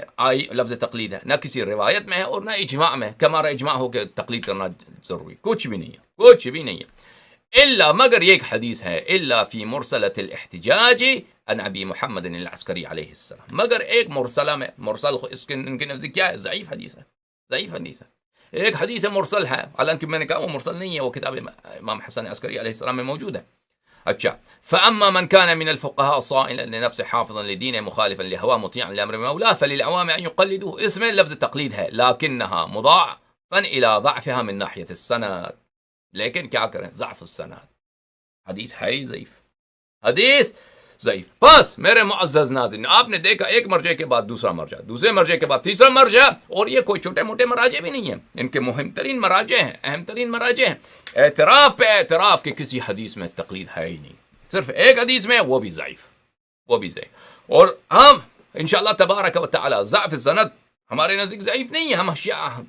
[SPEAKER 1] لفظ تقلید ہے، نہ کسی روایت میں ہے، اور نہ اجماع میں کہ ہمارا اجماع ہو کہ تقلید کرنا ضروری. کچھ بھی نہیں ہے، کچھ بھی نہیں ہے. الا مگر یہ ایک حدیث ہے، الا فی مرسلۃ الاحتجاج عن ابی محمد العسکری علیہ السلام. مگر ایک مرسلہ میں، مرسل ان کے نزدیک کیا ہے؟ ضعیف حدیث ہے، ضعیف حدیث ہے. ایک حدیث مرسل ہے، حالانکہ میں نے کہا وہ مرسل نہیں ہے، وہ کتاب امام حسن عسکری علیہ السلام میں موجود ہے. اچھا، فاما من كان من الفقهاء صائلا لنفسه حافظا لدينه مخالفا لهواه مطيعا لامر مولاه فللعوام ان يقلدوه. اس میں لفظ تقلید ہے، لكنها مضاعفا الى ضعفها من ناحيه السند. لیکن کیا کریں، ضعف السند، حدیث ہے ہی ضعیف، حدیث ضعیف. بس میرے معزز ناظرین، آپ نے دیکھا ایک مرجع کے بعد دوسرا مرجع، دوسرے مرجع کے بعد تیسرا مرجع، اور یہ کوئی چھوٹے موٹے مراجع بھی نہیں ہیں، ان کے مہم ترین مراجع ہیں، اہم ترین مراجع ہیں. اعتراف پہ اعتراف کہ کسی حدیث میں تقلید ہے ہی نہیں، صرف ایک حدیث میں، وہ بھی ضعیف، وہ بھی ضعیف. اور ہم انشاءاللہ تبارک و تعالی ضعف السند ہمارے نزدیک ضعیف نہیں ہے. ہم شیعہ،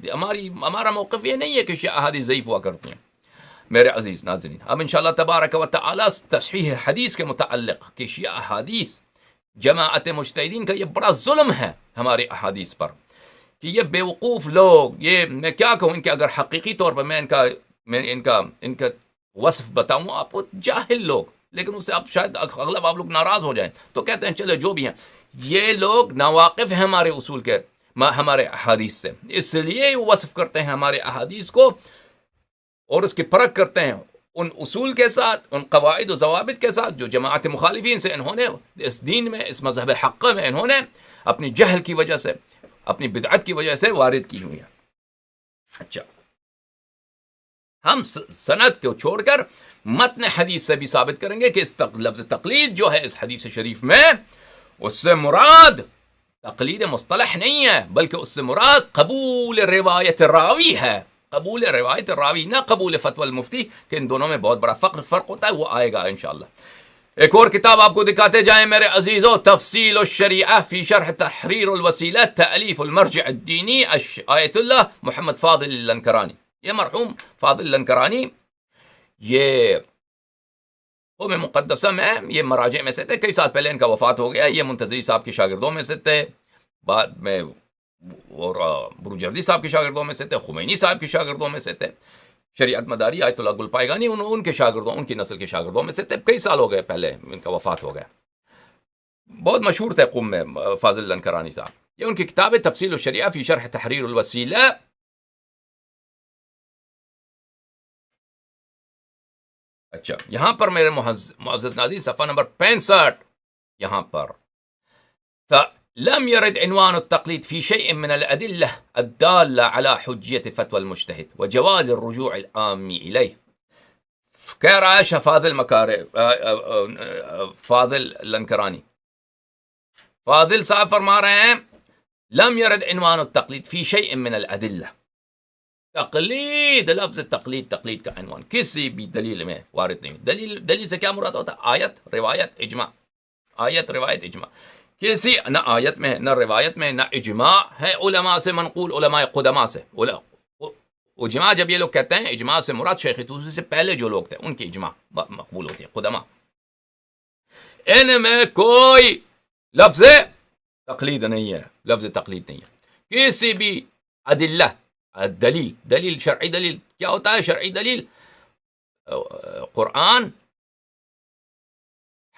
[SPEAKER 1] ہمارا موقف یہ نہیں ہے کہ شیعہ حدیث ضعیف ہوا کرتے ہیں. میرے عزیز ناظرین، اب انشاءاللہ تبارک و تعالی تصحیح حدیث کے متعلق کہ شیعہ حدیث جماعت مجتہدین کا یہ بڑا ظلم ہے ہمارے احادیث پر، کہ یہ بیوقوف لوگ، یہ میں کیا کہوں ان کے، اگر حقیقی طور پر میں ان کا وصف بتاؤں، آپ وہ جاہل لوگ، لیکن اس سے آپ شاید اغلب آپ لوگ ناراض ہو جائیں تو کہتے ہیں چلے جو بھی ہیں، یہ لوگ ناواقف ہیں ہمارے اصول کے، ہمارے احادیث سے، اس لیے وہ وصف کرتے ہیں ہمارے احادیث کو اور اس کی پرکھ کرتے ہیں ان اصول کے ساتھ، ان قواعد و ضوابط کے ساتھ جو جماعت مخالفین سے انہوں نے اس دین میں، اس مذہب حق میں انہوں نے اپنی جہل کی وجہ سے، اپنی بدعت کی وجہ سے وارد کی ہوئی ہے. اچھا، ہم سند کو چھوڑ کر متن حدیث سے بھی ثابت کریں گے کہ اس لفظ تقلید جو ہے اس حدیث شریف میں، اس سے مراد تقلید مصطلح نہیں ہے، بلکہ اس سے مراد قبول روایت راوی ہے، قبول روایت راوی، نہ قبول فتوی المفتی، کہ ان دونوں میں بہت بڑا فرق ہوتا ہے، وہ آئے گا انشاءاللہ. ایک اور کتاب آپ کو دکھاتے جائیں میرے عزیزو، تفصیل الشریعہ فی شرح تحریر الوسیلہ، تألیف المرجع الدینی آیت اللہ محمد فاضل اللنکرانی. یہ مرحوم فاضل اللنکرانی یہ قوم مقدسہ میں، یہ مراجع میں سے تھے، کئی سال پہلے ان کا وفات ہو گیا. یہ منتظری صاحب کے شاگردوں میں سے تھے، بعد میں اور بروجردی صاحب کے شاگردوں میں سے تھے، خمینی صاحب کے شاگردوں میں سے تھے، شریعت مداری آیت اللہ گل پائیگانی ان کے شاگردوں، ان کی نسل کے شاگردوں میں سے تھے. کئی سال ہو گئے پہلے ان کا وفات ہو گیا. بہت مشہور تھے قوم میں فاضل اللنکرانی صاحب. یہ ان کی کتاب ہے تفصیل الشریعہ فی شرح تحریر الوسیلہ. اچھا، یہاں پر میرے معزز ناظرین صفحہ نمبر 65، یہاں پر لم يرد عنوان التقليد في شيء من الأدلة الدالة على حجية فتوى المجتهد وجواز الرجوع العام إليه. کہہ رہا ہے فاضل اللنکرانی، فاضل صاحب فرما رہے ہیں لم يرد عنوان التقليد في شيء من الأدلة. تقلید، لفظ تقلید کا عنوان کسی بھی دلیل میں وارد نہیں. دلیل سے کیا مراد ہوتا ہے؟ آیت، روایت، اجماع. آیت، روایت، اجماع. کسی نہ آیت میں ہے، نہ روایت میں، نہ اجماع ہے علماء سے منقول، علماء قدماء سے. اجماع جب یہ لوگ کہتے ہیں، اجماع سے مراد شیخ طوسی سے پہلے جو لوگ تھے ان کی اجماع مقبول ہوتی ہے، قدماء. ان میں کوئی لفظ تقلید نہیں ہے، لفظ تقلید نہیں ہے. کسی بھی ادلہ، دلیل شرعی دلیل کیا ہوتا ہے؟ شرعی دلیل قرآن،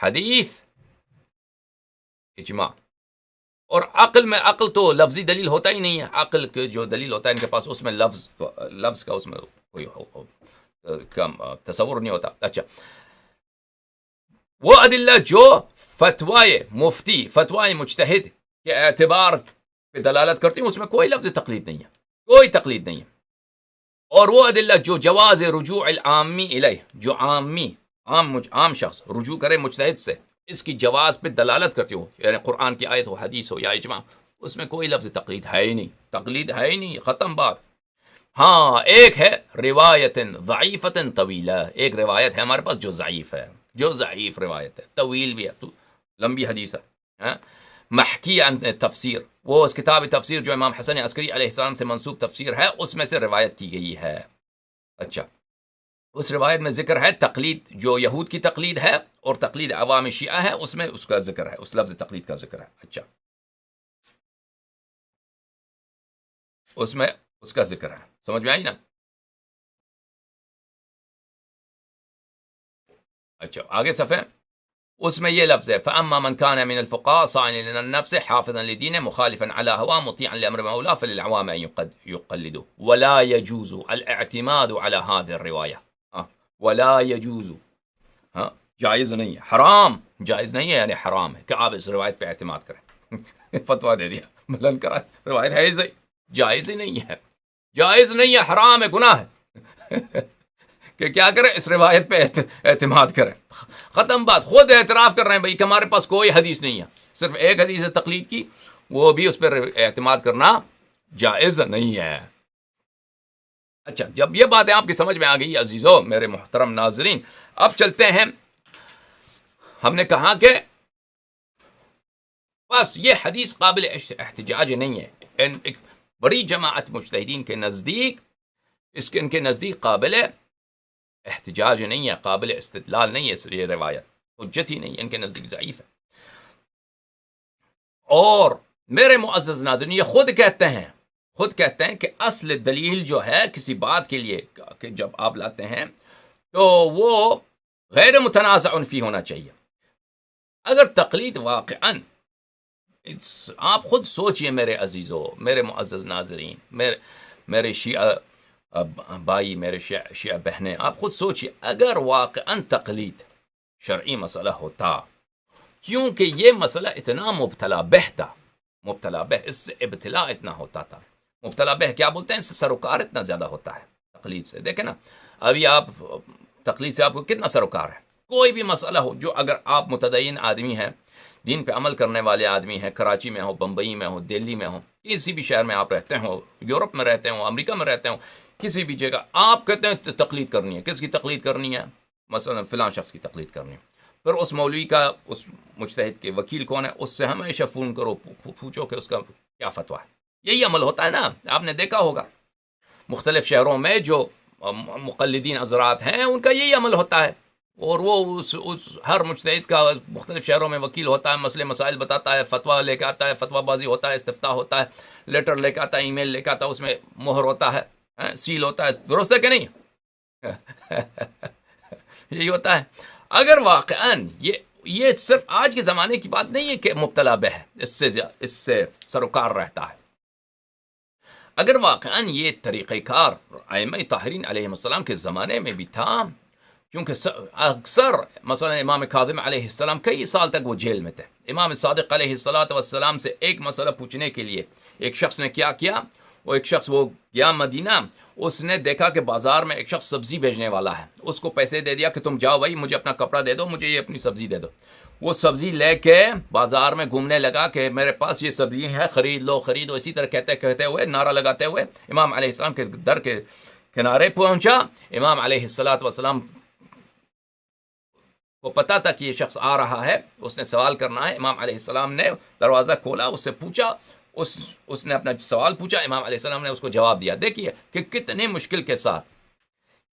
[SPEAKER 1] حدیث، اجماع. اور عقل میں، عقل تو لفظی دلیل ہوتا ہی نہیں ہے. عقل کے جو دلیل ہوتا ہے ان کے پاس، اس میں لفظ کا اس میں کوئی تصور نہیں ہوتا. اچھا، وہ ادلہ جو فتوائے مفتی، فتوائے مجتہد کے اعتبار پہ دلالت کرتی ہیں، اس میں کوئی لفظ تقلید نہیں ہے، کوئی تقلید نہیں ہے. اور وہ ادلہ جو جواز رجوع العامی الیہ، جو عام شخص رجوع کرے مجتہد سے، اس کی جواز پہ دلالت کرتی ہو، یعنی قرآن کی آیت ہو، حدیث ہو یا اجماع، اس میں کوئی لفظ تقلید ہے ہی نہیں. تقلید ہے ہی نہیں، ختم بات. ہاں ایک ہے روایت ضعیفۃ طویلہ، ایک روایت ہے ہمارے پاس جو ضعیف ہے، جو ضعیف روایت ہے، طویل بھی ہے، تو لمبی حدیث ہے، ہاں؟ محکی عن تفسیر، وہ اس کتاب تفسیر جو امام حسن عسکری علیہ السلام سے منسوب تفسیر ہے اس میں سے روایت کی گئی ہے۔ اچھا، اس روایت میں ذکر ہے تقلید، جو یہود کی تقلید ہے اور تقلید عوام شیعہ ہے، اس میں اس کا ذکر ہے، اس لفظ تقلید کا ذکر ہے۔ اچھا، اس میں اس کا ذکر ہے، سمجھ میں آئی نا؟ اچھا آگے صفحے، اس میں یہ لفظ ہے فَأَمَّا مَنْ كَانَ مِنَ الْفُقَهَاءِ صَائِلًا لِلنَّفْسِ حَافِظًا لِدِينِهِ مُخَالِفًا عَلَى هَوَاهُ مُطِيعًا لِأَمْرِ مَوْلَاهُ فَلِلْعَوَامِ أَن يُقَلِّدُوهُ وَلَا يَجُوزُ الاعتماد على هذه الرواية، ولا يجوز، ہاں جائز نہیں ہے، حرام، جائز نہیں ہے یعنی حرام ہے کہ آپ اس روایت پہ اعتماد کریں۔ فتویٰ دے دیا ملن کرا، روایت ہے ہی جائز ہی نہیں ہے، جائز نہیں ہے، حرام ہے، گناہ ہے کہ کیا کریں، اس روایت پہ اعتماد کریں۔ ختم بات، خود اعتراف کر رہے ہیں بھائی کہ ہمارے پاس کوئی حدیث نہیں ہے، صرف ایک حدیث ہے تقلید کی، وہ بھی اس پر اعتماد کرنا جائز نہیں ہے۔ اچھا، جب یہ باتیں آپ کی سمجھ میں آ گئی عزیزو میرے محترم ناظرین، اب چلتے ہیں، ہم نے کہا کہ بس یہ حدیث قابل احتجاج نہیں ہے، ایک بڑی جماعت مجتہدین کے نزدیک ان کے نزدیک قابل احتجاج نہیں ہے، قابل استدلال نہیں ہے، اس لیے روایت حجت ہی نہیں ہے، ان کے نزدیک ضعیف ہے۔ اور میرے معزز ناظرین یہ خود کہتے ہیں کہ اصل دلیل جو ہے کسی بات کے لیے کہ جب آپ لاتے ہیں تو وہ غیر متنازع فی ہونا چاہیے۔ اگر تقلید واقعاً، آپ خود سوچئے میرے عزیزو، میرے معزز ناظرین، میرے شیعہ بھائی، میرے شیعہ بہنیں، آپ خود سوچئے اگر واقعاً تقلید شرعی مسئلہ ہوتا، کیونکہ یہ مسئلہ اتنا مبتلا بہ تھا، مبتلا بہ، اس سے ابتلا اتنا ہوتا تھا، مبتلا بہ کیا بولتے ہیں، اس سے سروکار اتنا زیادہ ہوتا ہے تقلید سے۔ دیکھیں نا، ابھی آپ تقلید سے آپ کو کتنا سروکار ہے، کوئی بھی مسئلہ ہو، جو اگر آپ متدین آدمی ہیں، دین پہ عمل کرنے والے آدمی ہیں، کراچی میں ہو، بمبئی میں ہو، دلی میں ہو، کسی بھی شہر میں آپ رہتے ہوں، یورپ میں رہتے ہوں، امریکہ میں رہتے ہوں، کسی بھی جگہ آپ کہتے ہیں تقلید کرنی ہے، کس کی تقلید کرنی ہے، مثلا فلاں شخص کی تقلید کرنی ہے، پھر اس مولوی کا، اس مجتہد کے وکیل کون ہے، اس سے ہمیشہ فون کرو، پوچھو کہ اس کا کیا فتویٰ ہے۔ یہی عمل ہوتا ہے نا، آپ نے دیکھا ہوگا مختلف شہروں میں جو مقلدین حضرات ہیں ان کا یہی عمل ہوتا ہے، اور وہ ہر مجتہد کا مختلف شہروں میں وکیل ہوتا ہے، مسئلے مسائل بتاتا ہے، فتویٰ لے کے آتا ہے، فتویٰ بازی ہوتا ہے، استفتاء ہوتا ہے، لیٹر لے کے آتا ہے، ای میل لے کے آتا ہے، اس میں مہر ہوتا ہے، سیل ہوتا ہے، درست ہے کہ نہیں؟ یہی ہوتا ہے۔ اگر واقعاً یہ صرف آج کے زمانے کی بات نہیں ہے کہ مبتلا بہ، اس سے سروکار رہتا ہے، اگر واقعاً یہ طریقہ کار ائمہ طاہرین علیہ السلام کے زمانے میں بھی تھا، کیونکہ اکثر مثلا امام کاظم علیہ السلام کئی سال تک وہ جیل میں تھے، امام صادق علیہ السلام سے ایک مسئلہ پوچھنے کے لیے ایک شخص نے کیا کیا، وہ ایک شخص وہ گیا مدینہ، اس نے دیکھا کہ بازار میں ایک شخص سبزی بیچنے والا ہے، اس کو پیسے دے دیا کہ تم جاؤ بھائی، مجھے اپنا کپڑا دے دو، مجھے یہ اپنی سبزی دے دو۔ وہ سبزی لے کے بازار میں گھومنے لگا کہ میرے پاس یہ سبزی ہے، خرید لو خرید لو، اسی طرح کہتے ہوئے، نعرہ لگاتے ہوئے امام علیہ السلام کے در کے کنارے پہنچا۔ امام علیہ السلام کو پتا تھا کہ یہ شخص آ رہا ہے، اس نے سوال کرنا ہے، امام علیہ السلام نے دروازہ کھولا، اس سے پوچھا، اس نے اپنا سوال پوچھا، امام علیہ السلام نے اس کو جواب دیا۔ دیکھیے کہ کتنے مشکل کے ساتھ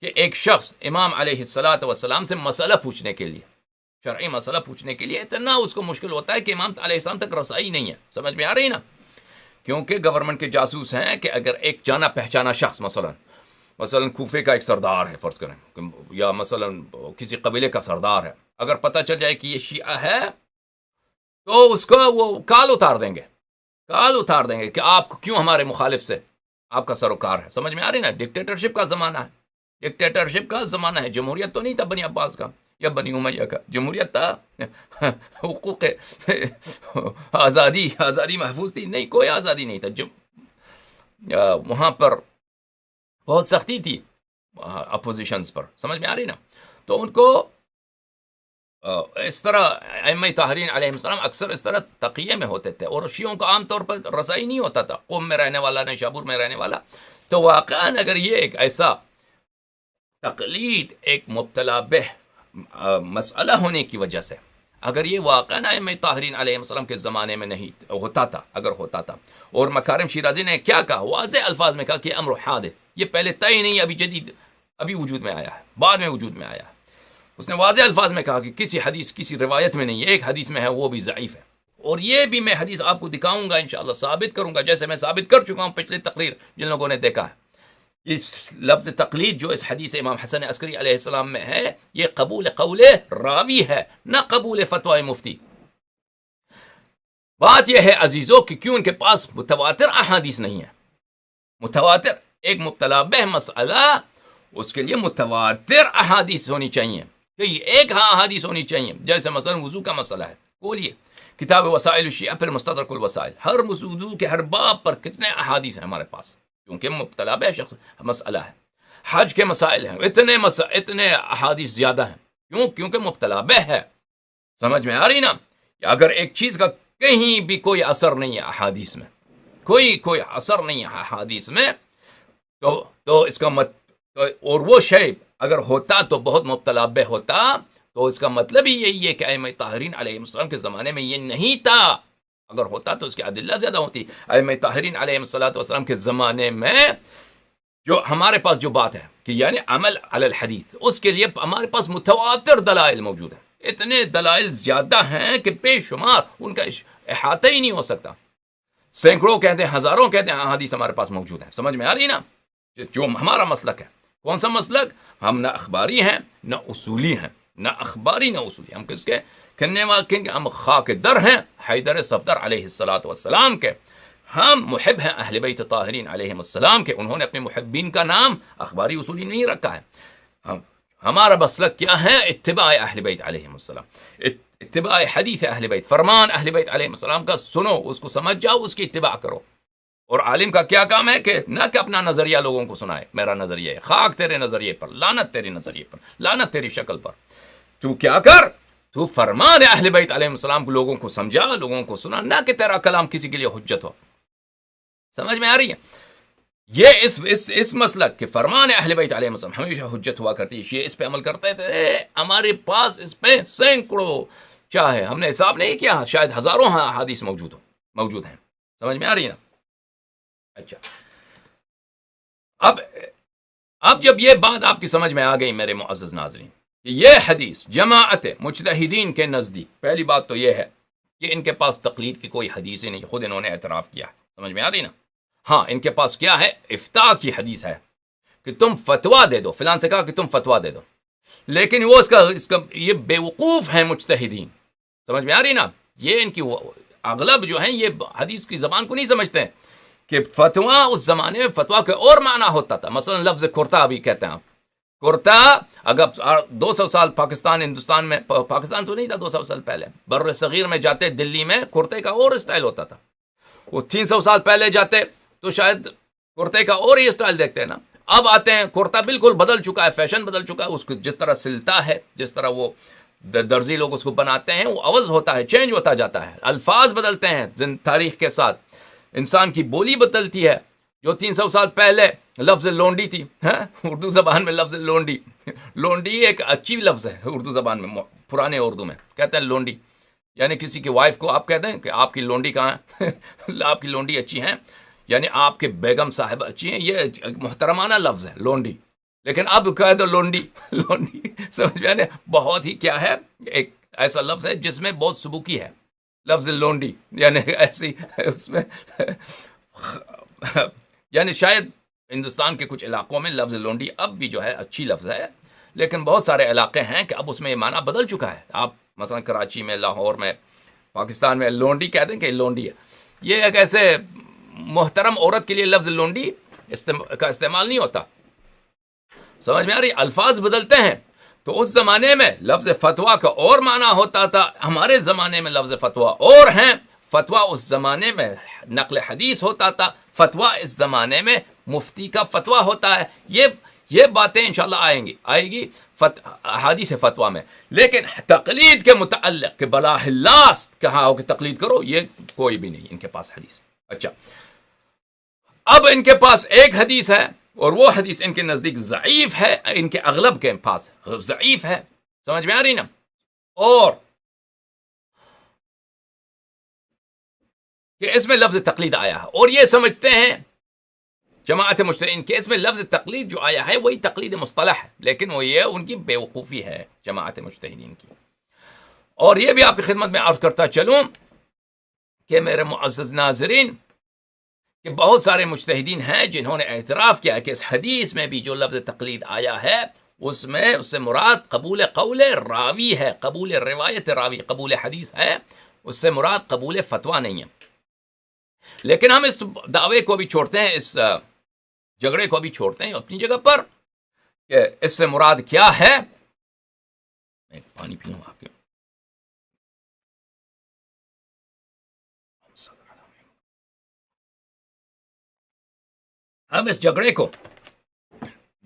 [SPEAKER 1] کہ ایک شخص امام علیہ السلام سے مسئلہ پوچھنے کے لیے، شرعی مسئلہ پوچھنے کے لیے اتنا اس کو مشکل ہوتا ہے کہ امام علیہ السلام تک رسائی نہیں ہے۔ سمجھ میں آ رہی نا؟ کیونکہ گورنمنٹ کے جاسوس ہیں کہ اگر ایک جانا پہچانا شخص مثلا کوفے کا ایک سردار ہے فرض کریں، یا مثلا کسی قبیلے کا سردار ہے، اگر پتہ چل جائے کہ یہ شیعہ ہے تو اس کو وہ کال اتار دیں گے کہ آپ کیوں ہمارے مخالف سے آپ کا سروکار ہے۔ سمجھ میں آ رہی نا؟ ڈکٹیٹرشپ کا زمانہ ہے، جمہوریت تو نہیں تھا بنی عباس کا یا بنی امیہ کا، جمہوریت تھا، حقوق آزادی محفوظ تھی، نہیں کوئی آزادی نہیں تھا، وہاں پر بہت سختی تھی اپوزیشنز پر۔ سمجھ میں آ رہی نا؟ تو ان کو اس طرح ائمہ طاہرین علیہ السلام اکثر اس طرح تقیے میں ہوتے تھے، اور شیعوں کو عام طور پر رسائی نہیں ہوتا تھا، قم میں رہنے والا، نیشابور میں رہنے والا تو واقعاً اگر یہ ایک ایسا تقلید ایک مبتلا بہ مسئلہ ہونے کی وجہ سے اگر یہ واقعاً ائمہ طاہرین علیہ السلام کے زمانے میں نہیں ہوتا تھا، اگر ہوتا تھا، اور مکارم شیرازی نے کیا کہا، واضح الفاظ میں کہا کہ امر حادث، یہ پہلے طے نہیں، ابھی جدید، ابھی وجود میں آیا ہے، بعد میں وجود میں آیا ہے. اس نے واضح الفاظ میں کہا کہ کسی حدیث کسی روایت میں نہیں ہے، ایک حدیث میں ہے وہ بھی ضعیف ہے. اور یہ بھی میں حدیث آپ کو دکھاؤں گا انشاءاللہ، ثابت کروں گا، جیسے میں ثابت کر چکا ہوں پچھلی تقریر جن لوگوں نے دیکھا ہے. اس لفظ تقلید جو اس حدیث امام حسن عسکری علیہ السلام میں ہے، یہ قبول قول راوی ہے، نہ قبول فتوی مفتی. بات یہ ہے عزیزو کہ کیوں ان کے پاس متواتر احادیث نہیں ہے. متواتر ایک مبتلا بہ مسئلہ، اس کے لیے متواتر احادیث ہونی چاہیے، کہ ایک احادیث ہونی چاہیے. جیسے مثلا وضو کا مسئلہ ہے، بولیے کتاب وسائل الشیعہ پھر مستدرک الوسائل، ہر وضو کے ہر باب پر کتنے احادیث ہیں ہمارے پاس، کیونکہ مبتلا بہ شخص مسئلہ ہے. حج کے مسائل ہیں، اتنے احادیث زیادہ ہیں، کیونکہ مبتلا بہ ہے. سمجھ میں آ رہی نا؟ اگر ایک چیز کا کہیں بھی کوئی اثر نہیں ہے احادیث میں، کوئی اثر نہیں ہے احادیث میں، تو اس کا اور وہ شے اگر ہوتا تو بہت مبتلا بہ ہوتا، تو اس کا مطلب ہی یہی ہے کہ ائمہ طاہرین علیہ السلام کے زمانے میں یہ نہیں تھا. اگر ہوتا تو اس کی ادلہ زیادہ ہوتی. ائمہ طاہرین علیہ السلام کے زمانے میں جو ہمارے پاس جو بات ہے کہ یعنی عمل علی الحدیث، اس کے لیے ہمارے پاس متواتر دلائل موجود ہیں. اتنے دلائل زیادہ ہیں کہ بے شمار، ان کا احاطہ ہی نہیں ہو سکتا. سینکڑوں کہتے ہیں، ہزاروں کہتے ہیں احادیث ہمارے پاس موجود ہیں. سمجھ میں آ رہی نا؟ جو ہمارا مسلک ہے، کون سا مسلک؟ ہم نہ اخباری ہیں نہ اصولی ہیں، نہ اخباری نہ اصولی. ہم کس کے کہنے والے؟ ہم خاک در ہیں حیدر صفدر علیہ السلام کے. ہم محب ہیں اہل بیت طاہرین علیہ السلام کے. انہوں نے اپنے محبین کا نام اخباری اصولی نہیں رکھا ہے. ہمارا مسلک کیا ہے؟ اتباع اہل بیت علیہ السلام، اتباع حدیث اہل بیت، فرمان اہل بیت علیہ السلام کا سنو، اس کو سمجھ جاؤ، اس کی اتباع کرو. اور عالم کا کیا کام ہے کہ نہ کہ اپنا نظریہ لوگوں کو سنائے، میرا نظریہ ہے، خاک تیرے نظریے پر، لعنت تیرے نظریے پر، لعنت تیری شکل پر. تو کیا کر، تو فرمان اہل بیت علیہ السلام کو لوگوں کو سمجھا، لوگوں کو سنا، نہ کہ تیرا کلام کسی کے لیے حجت ہو. سمجھ میں آ رہی ہے؟ یہ اس مسلک کہ فرمان اہل بیت علیہ السلام ہمیشہ حجت ہوا کرتی ہے، یہ اس پہ عمل کرتے تھے. ہمارے پاس اس پہ سینکڑوں، چاہے ہم نے حساب نہیں کیا، شاید ہزاروں احادیث موجود ہیں. سمجھ میں آ رہی ہے نا؟ اچھا، اب جب یہ بات آپ کی سمجھ میں آ گئی میرے معزز ناظرین کہ یہ حدیث جماعت مجتہدین کے نزدیک، پہلی بات تو یہ ہے کہ ان کے پاس تقلید کی کوئی حدیث ہی نہیں، خود انہوں نے اعتراف کیا. سمجھ میں آ رہی نا؟ ہاں، ان کے پاس کیا ہے؟ افتاء کی حدیث ہے کہ تم فتوا دے دو، فلان سے کہا کہ تم فتوا دے دو. لیکن وہ اس کا یہ بیوقوف ہیں مجتہدین. سمجھ میں آ رہی نا؟ یہ ان کی اغلب جو ہیں یہ حدیث کی زبان کو نہیں سمجھتے ہیں کہ فتوا اس زمانے میں فتوا کے اور معنی ہوتا تھا. مثلا لفظ کرتا ابھی کہتے ہیں آپ، کرتا اگر 200 سال پاکستان ہندوستان میں، پاکستان تو نہیں تھا 200 سال پہلے، بر صغیر میں جاتے دلی میں کرتے کا اور اسٹائل ہوتا تھا. وہ 300 سال پہلے جاتے تو شاید کرتے کا اور ہی اسٹائل دیکھتے ہیں نا. اب آتے ہیں کرتا بالکل بدل چکا ہے، فیشن بدل چکا ہے، اس کو جس طرح سلتا ہے، جس طرح وہ درزی لوگ اس کو بناتے ہیں، وہ عوض ہوتا ہے، چینج ہوتا جاتا ہے. الفاظ بدلتے ہیں تاریخ کے ساتھ، انسان کی بولی بدلتی ہے. جو 300 سال پہلے لفظ لونڈی تھی، اردو زبان میں لفظ لونڈی ایک اچھی لفظ ہے اردو زبان میں، پرانے اردو میں کہتے ہیں لونڈی، یعنی کسی کی وائف کو آپ کہتے ہیں کہ آپ کی لونڈی کہاں ہے، آپ کی لونڈی اچھی ہیں، یعنی آپ کے بیگم صاحب اچھی ہیں. یہ محترمانہ لفظ ہے لونڈی. لیکن اب کہہ دو لونڈی سمجھ میں بہت ہی کیا ہے، ایک ایسا لفظ ہے جس میں بہت سبوکی ہے لفظ لونڈی، یعنی ایسی اس میں یعنی شاید ہندوستان کے کچھ علاقوں میں لفظ لونڈی اب بھی جو ہے اچھی لفظ ہے، لیکن بہت سارے علاقے ہیں کہ اب اس میں یہ معنی بدل چکا ہے. آپ مثلا کراچی میں، لاہور میں، پاکستان میں لونڈی کہتے ہیں کہ لونڈی ہے. یہ ایک ایسے محترم عورت کے لیے لفظ لونڈی کا استعمال نہیں ہوتا. سمجھ میں آ رہی؟ الفاظ بدلتے ہیں. تو اس زمانے میں لفظ فتوا کا اور معنی ہوتا تھا، ہمارے زمانے میں لفظ فتوا اور ہیں. فتوا اس زمانے میں نقل حدیث ہوتا تھا، فتوا اس زمانے میں مفتی کا فتوا ہوتا ہے. یہ باتیں انشاءاللہ آئے گی حدیث فتوا میں. لیکن تقلید کے متعلق کہ بلاہ لاست کہا ہو کہ تقلید کرو، یہ کوئی بھی نہیں ان کے پاس حدیث. اچھا، اب ان کے پاس ایک حدیث ہے اور وہ حدیث ان کے نزدیک ضعیف ہے، ان کے اغلب کے پاس ضعیف ہے، سمجھ میں آ رہی نا؟ اور کہ اس میں لفظ تقلید آیا ہے، اور یہ سمجھتے ہیں جماعت مجتہدین کہ اس میں لفظ تقلید جو آیا ہے وہی تقلید مصطلح ہے، لیکن وہ یہ ان کی بے وقوفی ہے جماعت مجتہدین کی۔ اور یہ بھی آپ کی خدمت میں عرض کرتا چلوں کہ میرے معزز ناظرین کہ بہت سارے مجتہدین ہیں جنہوں نے اعتراف کیا کہ اس حدیث میں بھی جو لفظ تقلید آیا ہے اس سے مراد قبول قول راوی ہے، قبول روایت راوی، قبول حدیث ہے، اس سے مراد قبول فتویٰ نہیں ہے۔ لیکن ہم اس دعوے کو بھی چھوڑتے ہیں، اس جھگڑے کو بھی چھوڑتے ہیں اپنی جگہ پر کہ اس سے مراد کیا ہے۔ میں پانی پیوں آپ کے۔ ہم اس جھگڑے کو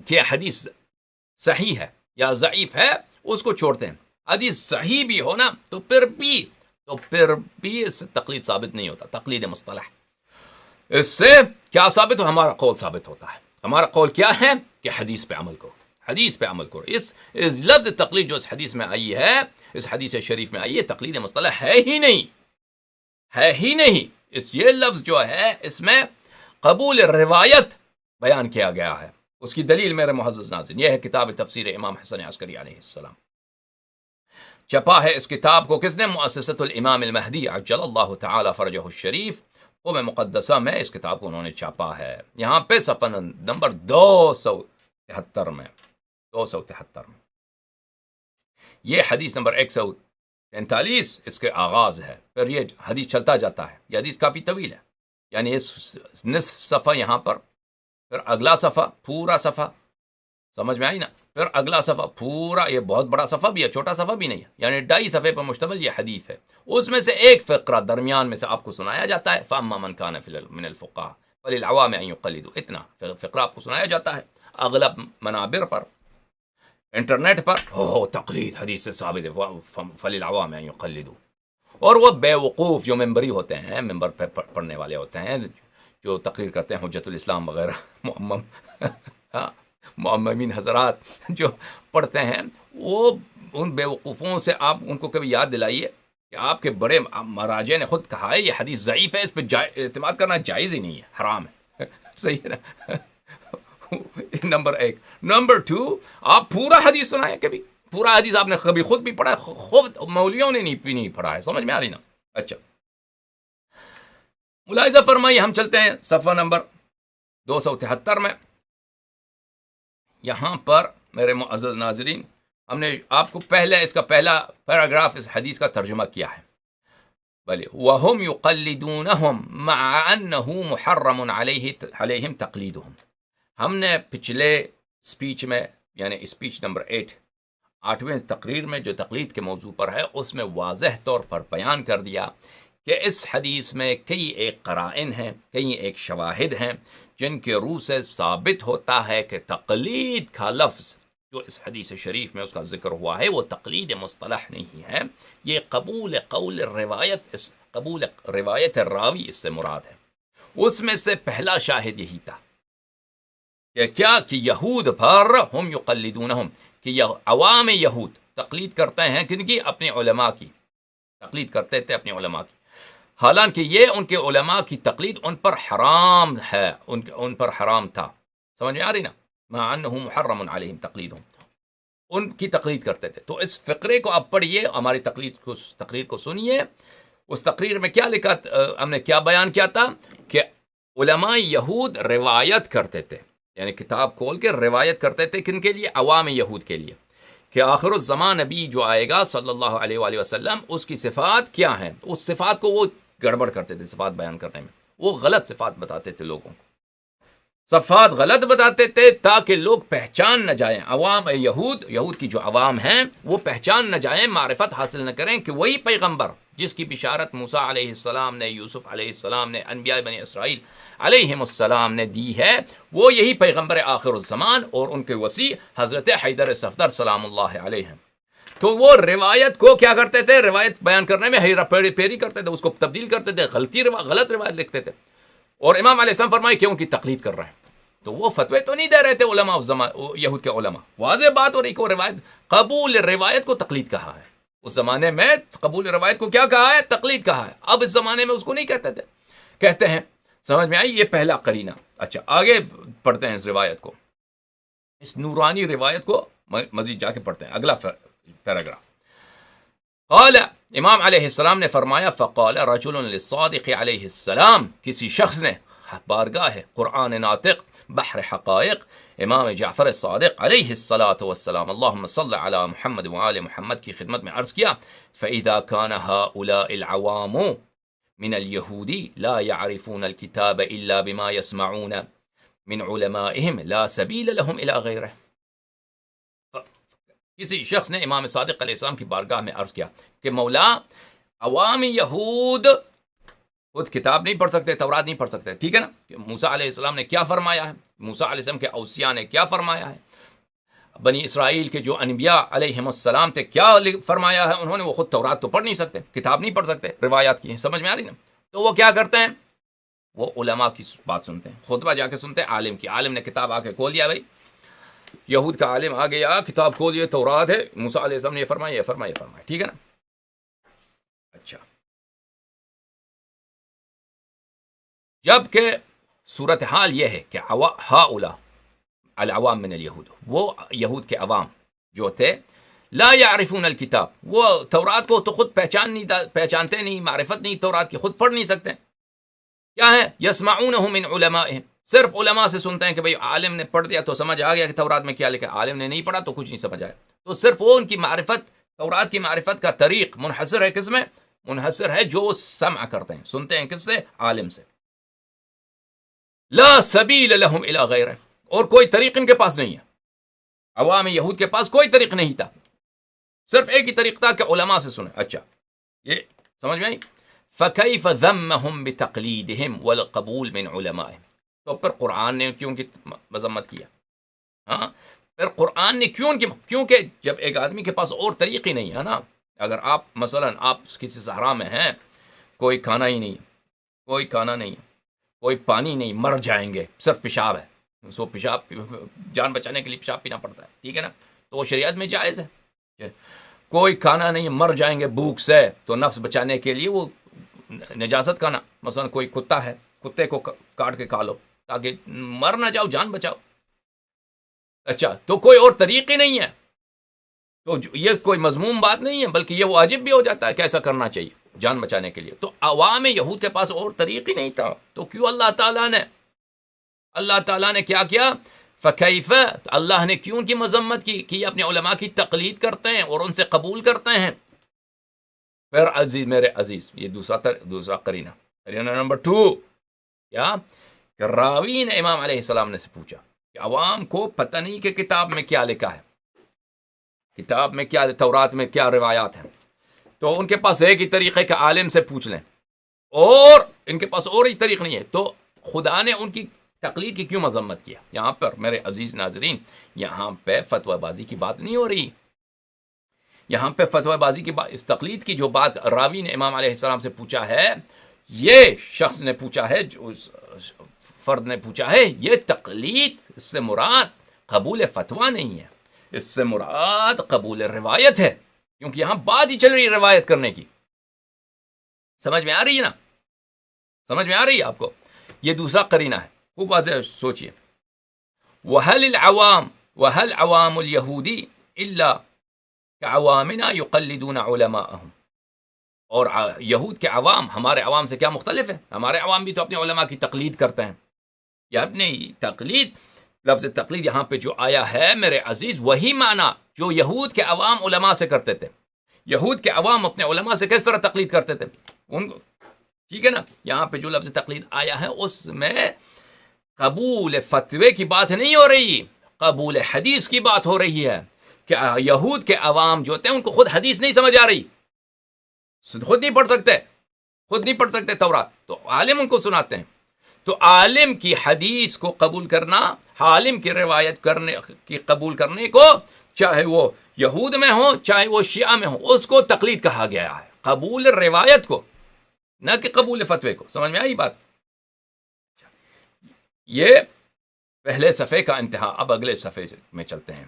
[SPEAKER 1] کہ حدیث صحیح ہے یا ضعیف ہے اس کو چھوڑتے ہیں۔ حدیث صحیح بھی ہونا تو پھر بھی اس سے تقلید ثابت نہیں ہوتا، تقلید مصطلح۔ اس سے کیا ثابت ہو؟ ہمارا قول ثابت ہوتا ہے۔ ہمارا قول کیا ہے کہ حدیث پہ عمل کرو، حدیث پہ عمل کرو۔ اس لفظ تقلید جو اس حدیث میں آئی ہے، اس حدیث شریف میں آئی ہے، تقلید مصطلح ہے ہی نہیں، ہے ہی نہیں۔ یہ لفظ جو ہے اس میں قبول روایت بیان کیا گیا ہے۔ اس کی دلیل میرے معزز ناظرین یہ ہے کتاب تفسیر امام حسن عسکری علیہ السلام، چھپا ہے اس کتاب کو کس نے؟ مؤسسۃ الامام المہدی عجل اللہ تعالی فرجہ الشریف، قوم مقدسہ میں اس کتاب کو انہوں نے چھاپا ہے۔ یہاں پہ صفحہ نمبر 273 میں 273 میں یہ حدیث نمبر 143 اس کے آغاز ہے، پھر یہ حدیث چلتا جاتا ہے۔ یہ حدیث کافی طویل ہے، یعنی اس نصف صفحہ یہاں پر، پھر اگلا صفحہ، پورا صفحہ، سمجھ میں آئی نا؟ پھر اگلا صفحہ پورا، یہ بہت بڑا صفحہ بھی ہے، چھوٹا صفحہ بھی نہیں ہے، یعنی 2.5 صفحے پر مشتمل یہ حدیث ہے۔ اس میں سے ایک فقرہ درمیان میں سے آپ کو سنایا جاتا ہے، فَأَمَّا مَنْ كَانَ مِنَ الْفُقَهَاءِ فَلِلْعَوَامِ أَن يُقَلِّدُوا، اتنا فقرہ آپ کو سنایا جاتا ہے اغلب منابر پر، انٹرنیٹ پر، تقلید حدیث سے ثابت ہے، فَلِلْعَوَامِ أَن يُقَلِّدُوا۔ اور وہ بے وقوف جو ممبری ہوتے ہیں، ممبر پہ پڑھنے والے ہوتے ہیں، جو تقریر کرتے ہیں حجت الاسلام وغیرہ، معممین حضرات جو پڑھتے ہیں، وہ ان بے وقوفوں سے آپ ان کو کبھی یاد دلائیے کہ آپ کے بڑے مراجع نے خود کہا ہے یہ حدیث ضعیف ہے، اس پہ اعتماد کرنا جائز ہی نہیں ہے، حرام ہے۔ صحیح ہے نا؟ نمبر 1۔ نمبر 2، آپ پورا حدیث سنائیں، کبھی پورا حدیث آپ نے کبھی خود بھی پڑھا ہے، خود مولویوں نے نہیں پڑھا ہے، سمجھ میں آ رہی نا؟ اچھا، ملاحظہ فرمائیے، ہم چلتے ہیں صفحہ نمبر 273 میں۔ یہاں پر میرے معزز ناظرین ہم نے آپ کو پہلے اس کا پہلا پیراگراف اس حدیث کا ترجمہ کیا ہے، بلے وَهُمْ يُقَلِّدُونَهُمْ مَعَ أَنَّهُ مُحَرَّمٌ عَلَيْهِمْ تَقْلِيدُهُمْ۔ ہم نے پچھلے سپیچ میں، یعنی سپیچ نمبر 8ویں تقریر میں جو تقلید کے موضوع پر ہے، اس میں واضح طور پر بیان کر دیا کہ اس حدیث میں کئی ایک قرائن ہیں، کئی ایک شواہد ہیں جن کے روح سے ثابت ہوتا ہے کہ تقلید کا لفظ جو اس حدیث شریف میں اس کا ذکر ہوا ہے وہ تقلید مصطلح نہیں ہے، یہ قبول قول روایت، قبول روایت راوی اس سے مراد ہے۔ اس میں سے پہلا شاہد یہی تھا کہ کیا کہ یہود پر ہم یقلدونہم، کہ عوام یہود تقلید کرتے ہیں کن کی؟ اپنے علماء کی تقلید کرتے تھے، اپنے علماء کی، حالانکہ یہ ان کے علماء کی تقلید ان پر حرام ہے، ان پر حرام تھا، سمجھ میں آ رہی نا؟ مع انہ محرم علیہم تقلیدہم، ان کی تقلید کرتے تھے۔ تو اس فقرے کو آپ پڑھیے، ہماری تقریر کو سنیے۔ اس تقریر میں کیا لکھا، ہم نے کیا بیان کیا تھا کہ علماء یہود روایت کرتے تھے، یعنی کتاب کھول کے روایت کرتے تھے کن کے لیے؟ عوام یہود کے لیے، کہ آخر الزمان نبی جو آئے گا صلی اللہ علیہ وآلہ وسلم، اس کی صفات کیا ہیں۔ اس صفات کو وہ گڑبڑ کرتے تھے، صفات بیان کرنے میں وہ غلط صفات بتاتے تھے، لوگوں کو صفات غلط بتاتے تھے تاکہ لوگ پہچان نہ جائیں، عوام یہود کی جو عوام ہیں وہ پہچان نہ جائیں، معرفت حاصل نہ کریں کہ وہی پیغمبر جس کی بشارت موسیٰ علیہ السلام نے، یوسف علیہ السلام نے، انبیاء بنی اسرائیل علیہم السلام نے دی ہے، وہ یہی پیغمبر آخر الزمان اور ان کے وسیع حضرت حیدر صفدر سلام اللہ علیہ ہیں۔ تو وہ روایت کو کیا کرتے تھے؟ روایت بیان کرنے میں ہیرا پھیری کرتے تھے، اس کو تبدیل کرتے تھے، غلط روایت لکھتے تھے۔ اور امام علیہ السلام فرمائے کہ ان کی تقلید کر رہے ہیں. تو وہ فتوے تو نہیں دے رہے تھے علماء اس زمانے، یہود کے علماء. واضح بات ہو رہی کہ روایت، قبول روایت کو تقلید کہا ہے. اس زمانے میں قبول روایت کو کیا کہا ہے؟ تقلید کہا ہے. اب اس زمانے میں اس کو نہیں کہتے تھے، کہتے ہیں. سمجھ میں آئی؟ یہ پہلا قرینہ. اچھا آگے پڑھتے ہیں اس روایت کو، اس نورانی روایت کو مزید جا کے پڑھتے ہیں. اگلا پیراگراف. قال، امام علیہ السلام نے فرمایا، فقال رجل للصادق علیہ السلام، کسی شخص نے بارگاہ قرآن ناطق بحر حقائق امام جعفر صادق علیہ السلام اللہم صلی علی محمد وآل محمد کی خدمت میں عرض کیا، فإذا كان هؤلاء العوام من اليهود لا يعرفون الكتاب إلا بما يسمعون من علمائهم لا سبيل لهم إلى غيره. کسی شخص نے امام صادق علیہ السلام کی بارگاہ میں عرض کیا کہ مولا، عوام یہود خود کتاب نہیں پڑھ سکتے، تورات نہیں پڑھ سکتے، ٹھیک ہے نا. موسیٰ علیہ السلام نے کیا فرمایا ہے، موسیٰ علیہ السلام کے اوصیاء نے کیا فرمایا ہے، بنی اسرائیل کے جو انبیاء علیہم السلام تھے کیا فرمایا ہے انہوں نے. وہ خود تورات تو پڑھ نہیں سکتے، کتاب نہیں پڑھ سکتے، روایات کی ہیں. سمجھ میں آ رہی نا؟ تو وہ کیا کرتے ہیں؟ وہ علماء کی بات سنتے ہیں، خطبہ جا کے سنتے ہیں عالم کی. عالم نے کتاب آ کے کھول دیا، بھائی یہود کا عالم آ گیا، کتاب کھول دیا، تورات ہے، موسیٰ علیہ السلام نے یہ فرمایا، یہ فرمایا، یہ فرمایا، ٹھیک ہے نا. اچھا، جبکہ صورتحال یہ ہے کہ ہؤلاء العوام من الیہود، وہ یہود کے عوام جو تھے، لا یعرفون الکتاب، وہ تورات کو تو خود پہچانتے نہیں، معرفت نہیں تورات کی، خود پڑھ نہیں سکتے. کیا ہے؟ یسمعونہ من علمائہم، صرف علماء سے سنتے ہیں کہ بھئی عالم نے پڑھ دیا تو سمجھ آ گیا کہ تورات میں کیا لکھا. عالم نے نہیں پڑھا تو کچھ نہیں سمجھ آیا. تو صرف وہ ان کی معرفت، تورات کی معرفت کا طریق منحصر ہے کس میں؟ منحصر ہے جو سمع کرتے ہیں، سنتے ہیں کس سے؟ عالم سے. لا سبیل لہم الی غیرہ، اور کوئی طریق ان کے پاس نہیں ہے. عوام یہود کے پاس کوئی طریق نہیں تھا، صرف ایک ہی طریق تھا کہ علماء سے سنیں. اچھا، یہ سمجھ میں آئی؟ فکیف ذمہم بتقلیدہم والقبول من علمائہم، تو پھر قرآن نے کیوں کی مذمت کیا؟ ہاں، پھر قرآن نے کیوں کی؟ کیونکہ جب ایک آدمی کے پاس اور طریق ہی نہیں ہے نا، اگر آپ مثلا آپ کسی صحرا میں ہیں، کوئی کھانا ہی نہیں، کوئی کھانا نہیں، کوئی پانی نہیں، مر جائیں گے، صرف پیشاب ہے، سو پیشاب جان بچانے کے لیے پیشاب پینا پڑتا ہے، ٹھیک ہے نا، تو وہ شریعت میں جائز ہے. کوئی کھانا نہیں، مر جائیں گے بھوک سے، تو نفس بچانے کے لیے وہ نجاست کھانا، مثلا کوئی کتا ہے، کتے کو کاٹ کے کھا لو تاکہ مر نہ جاؤ، جان بچاؤ. اچھا، تو کوئی اور طریق ہی نہیں ہے، تو یہ کوئی مذموم بات نہیں ہے، بلکہ یہ واجب بھی ہو جاتا ہے کہ ایسا کرنا چاہیے جان بچانے کے لیے. تو عوام یہود کے پاس اور طریق ہی نہیں تھا، تو کیوں اللہ تعالیٰ نے کیا کیا؟ فکیف، اللہ نے کیوں ان کی مذمت کی کہ یہ اپنے علماء کی تقلید کرتے ہیں اور ان سے قبول کرتے ہیں. پھر عزیز، میرے عزیز، یہ دوسرا قرینہ نمبر 2 کیا؟ کہ راوی نے امام علیہ السلام نے سے پوچھا کہ عوام کو پتہ نہیں کہ کتاب میں کیا لکھا ہے، کتاب میں کیا، تورات میں کیا روایات ہیں، تو ان کے پاس ایک ہی طریقہ ہے کہ عالم سے پوچھ لیں، اور ان کے پاس اور ہی طریق نہیں ہے. تو خدا نے ان کی تقلید کی کیوں مذمت کیا؟ یہاں پر میرے عزیز ناظرین، یہاں پہ فتوی بازی کی بات نہیں ہو رہی، یہاں پہ فتوی بازی کی بات، اس تقلید کی جو بات راوی نے امام علیہ السلام سے پوچھا ہے، یہ شخص نے پوچھا ہے، جو فرد نے پوچھا ہے، یہ تقلید، اس سے مراد قبول فتویٰ نہیں ہے، اس سے مراد قبول روایت ہے، کیونکہ یہاں بات ہی چل رہی ہے روایت کرنے کی. سمجھ میں آ رہی ہے نا؟ سمجھ میں آ رہی ہے آپ کو؟ یہ دوسرا قرینہ ہے، خوب واضح سوچئے. وَهَلْ عَوَامُ الْيَهُودِ إِلَّا كَعَوَامِنَا يُقَلِّدُونَ عُلَمَاءَهُمْ، اور یہود کے عوام ہمارے عوام سے کیا مختلف ہے؟ ہمارے عوام بھی تو اپنے علماء کی تقلید کرتے ہیں. یا اپنے تقلید، لفظ تقلید یہاں پہ جو آیا ہے میرے عزیز، وہی معنی جو یہود کے عوام علماء سے کرتے تھے. یہود کے عوام اپنے علماء سے کس طرح تقلید کرتے تھے ان کو، ٹھیک ہے نا. یہاں پہ جو لفظ تقلید آیا ہے اس میں قبول فتوے کی بات نہیں ہو رہی، قبول حدیث کی بات ہو رہی ہے. کہ یہود کے عوام جو تھے ان کو خود حدیث نہیں سمجھ آ رہی، خود نہیں پڑھ سکتے تورات، تو عالم ان کو سناتے ہیں. تو عالم کی حدیث کو قبول کرنا، عالم کی روایت کرنے کی قبول کرنے کو، چاہے وہ یہود میں ہو چاہے وہ شیعہ میں ہو، اس کو تقلید کہا گیا ہے، قبول روایت کو، نہ کہ قبول فتوے کو. سمجھ میں آئی بات؟ یہ پہلے صفحے کا انتہا. اب اگلے صفحے میں چلتے ہیں.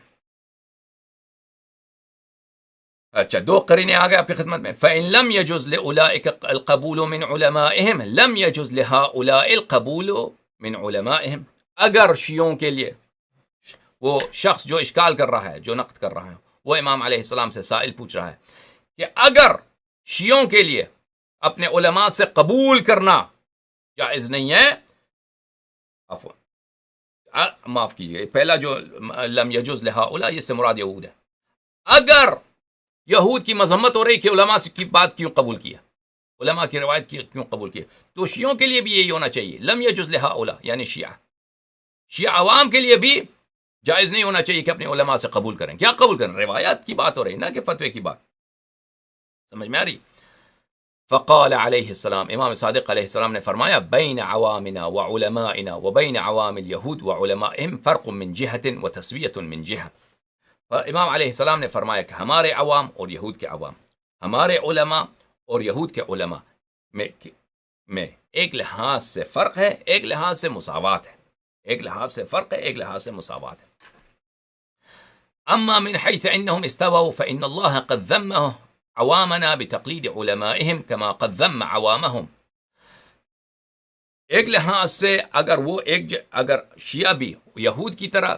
[SPEAKER 1] اچھا، دو قرینے آ گئے آپ کی خدمت میں. فَإِن لَمْ يَجُزْ لِأُولَٰئِكَ الْقَبُولُ مِنْ عُلَمَائِهِمْ لَمْ يَجُزْ لِهَٰؤُلَاءِ الْقَبُولُ مِنْ عُلَمَائِهِمْ. اگر شیعوں کے لیے، وہ شخص جو اشکال کر رہا ہے، جو نقد کر رہا ہے، وہ امام علیہ السلام سے سائل پوچھ رہا ہے کہ اگر شیعوں کے لیے اپنے علماء سے قبول کرنا جائز نہیں ہے، معاف کیجیے، پہلا جو لم یجوز لہؤلاء، اس سے مراد یہود ہے. اگر یہود کی مذمت ہو رہی کہ علماء کی بات کیوں قبول کیا، علماء کی روایت کیوں قبول کیا، تو شیعوں کے لیے بھی یہی ہونا چاہیے. لم یجوز لہؤلاء یعنی شیعہ عوام کے لیے بھی جائز نہیں ہونا چاہیے کہ اپنے علماء سے قبول کریں. کیا قبول کریں؟ روایات کی بات ہو رہی، نہ کہ فتوے کی بات. سمجھ میں آ رہی؟ فقال علیہ السلام، امام صادق علیہ السلام نے فرمایا، بین عوامنا وعلمائنا وبین عوام اليہود وعلمائهم فرق من جہت وتسویۃ من جہہ. امام علیہ السلام نے فرمایا کہ ہمارے عوام اور یہود کے عوام، ہمارے علماء اور یہود کے علماء میں ایک لحاظ سے فرق ہے، ایک لحاظ سے مساوات ہے. ایک لحاظ سے فرق ہے، ایک لحاظ سے مساوات ہے. اما من حيث انهم استووا فان الله قد ذم عوامنا بتقليد علمائهم كما قد ذم عوامهم. ایک لحاظ سے اگر وہ اگر شیعہ بھی یہود کی طرح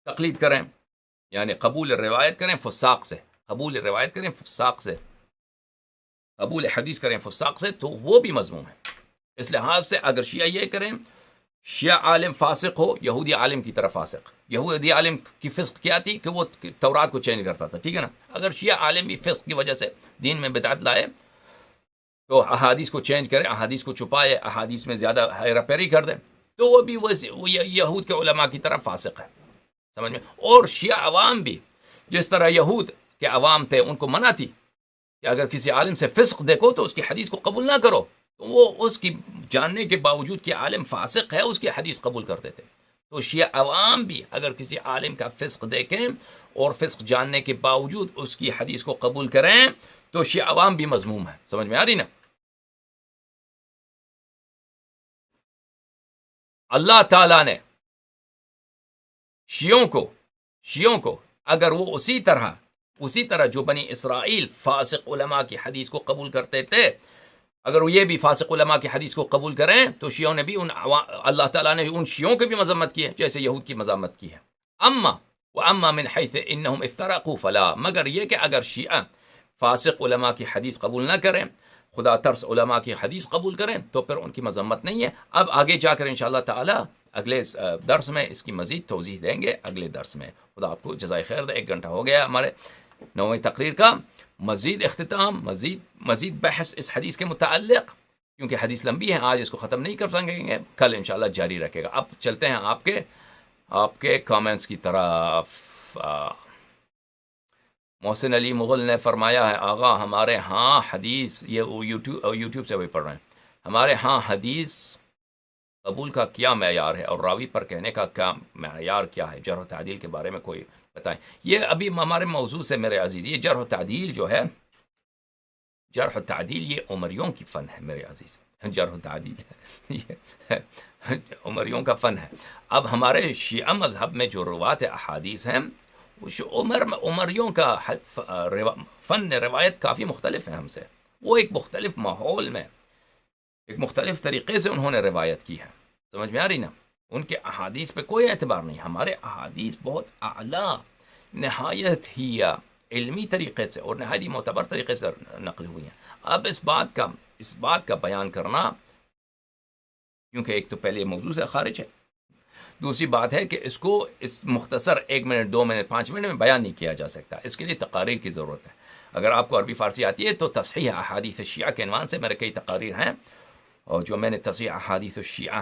[SPEAKER 1] تقلید کریں، یعنی قبول روایت کریں فساق سے، قبول روایت کریں فساق سے، قبول حدیث کریں فساق سے، تو وہ بھی مذموم ہے. اس لحاظ سے اگر شیعہ یہ کریں، شیعہ عالم فاسق ہو، یہودی عالم کی طرف فاسق. یہودی عالم کی فسق کیا تھی کہ وہ تورات کو چینج کرتا تھا، ٹھیک ہے نا. اگر شیعہ عالم بھی فسق کی وجہ سے دین میں بدعت لائے تو احادیث کو چینج کرے، احادیث کو چھپائے، احادیث میں زیادہ ہیرا پھیری کر دے، تو وہ بھی یہود کے علماء کی طرف فاسق ہے. سمجھ میں؟ اور شیعہ عوام بھی جس طرح یہود کے عوام تھے، ان کو منع تھی کہ اگر کسی عالم سے فسق دیکھو تو اس کی حدیث کو قبول نہ کرو، تو وہ اس کی جاننے کے باوجود کہ عالم فاسق ہے، اس کی حدیث قبول کرتے تھے. تو شیعہ عوام بھی اگر کسی عالم کا فسق دیکھیں اور فسق جاننے کے باوجود اس کی حدیث کو قبول کریں تو شیعہ عوام بھی مذموم ہے. سمجھ میں آ رہی نا؟ اللہ تعالیٰ نے شیعوں کو اگر وہ اسی طرح جو بنی اسرائیل فاسق علماء کی حدیث کو قبول کرتے تھے، اگر وہ یہ بھی فاسق علماء کی حدیث کو قبول کریں تو شیعوں نے بھی اللہ تعالیٰ نے ان شیعوں کی بھی مذمت کی ہے جیسے یہود کی مذمت کی ہے. اما من حیث انہم افترقوا فلا، مگر یہ کہ اگر شیعہ فاسق علماء کی حدیث قبول نہ کریں، خدا ترس علماء کی حدیث قبول کریں، تو پھر ان کی مذمت نہیں ہے. اب آگے جا کر انشاءاللہ تعالی اگلے درس میں اس کی مزید توضیح دیں گے. اگلے درس میں خدا آپ کو جزائے خیر دے. 1 گھنٹہ ہو گیا ہمارے 9ویں تقریر کا. مزید اختتام، مزید بحث اس حدیث کے متعلق، کیونکہ حدیث لمبی ہے، آج اس کو ختم نہیں کر سکیں گے، کل انشاءاللہ جاری رکھے گا. اب چلتے ہیں آپ کے کامنٹس کی طرف. محسن علی مغل نے فرمایا ہے، آغا ہمارے ہاں حدیث، یہ یوٹیوب سے بھی پڑھ رہے ہیں، ہمارے ہاں حدیث قبول کا کیا معیار ہے اور راوی پر کہنے کا کیا معیار کیا ہے؟ جرح و تعدیل کے بارے میں کوئی بتائیں. یہ ابھی ہمارے موضوع سے میرے عزیز، یہ جرح و تعدیل جو ہے، جرح و تعدیل یہ عمریوں کی فن ہے میرے عزیز. جرح و تعدیل یہ عمریوں کا فن ہے. اب ہمارے شیعہ مذہب میں جو روات احادیث ہیں، عمریوں کا فن روایت کافی مختلف ہے ہم سے. وہ ایک مختلف ماحول میں ایک مختلف طریقے سے انہوں نے روایت کی ہے. سمجھ میں آ رہی نا؟ ان کے احادیث پہ کوئی اعتبار نہیں. ہمارے احادیث بہت اعلیٰ، نہایت ہی علمی طریقے سے اور نہایت ہی معتبر طریقے سے نقل ہوئی ہیں. اب اس بات کا بیان کرنا، کیونکہ ایک تو پہلے موضوع سے خارج ہے، دوسری بات ہے کہ اس کو اس مختصر 1 منٹ 2 منٹ 5 منٹ میں بیان نہیں کیا جا سکتا. اس کے لیے تقاریر کی ضرورت ہے. اگر آپ کو عربی فارسی آتی ہے تو تصحیح احادیث الشیعہ کے عنوان سے میرے کئی تقاریر ہیں، اور جو میں نے تصحیح احادیث الشیعہ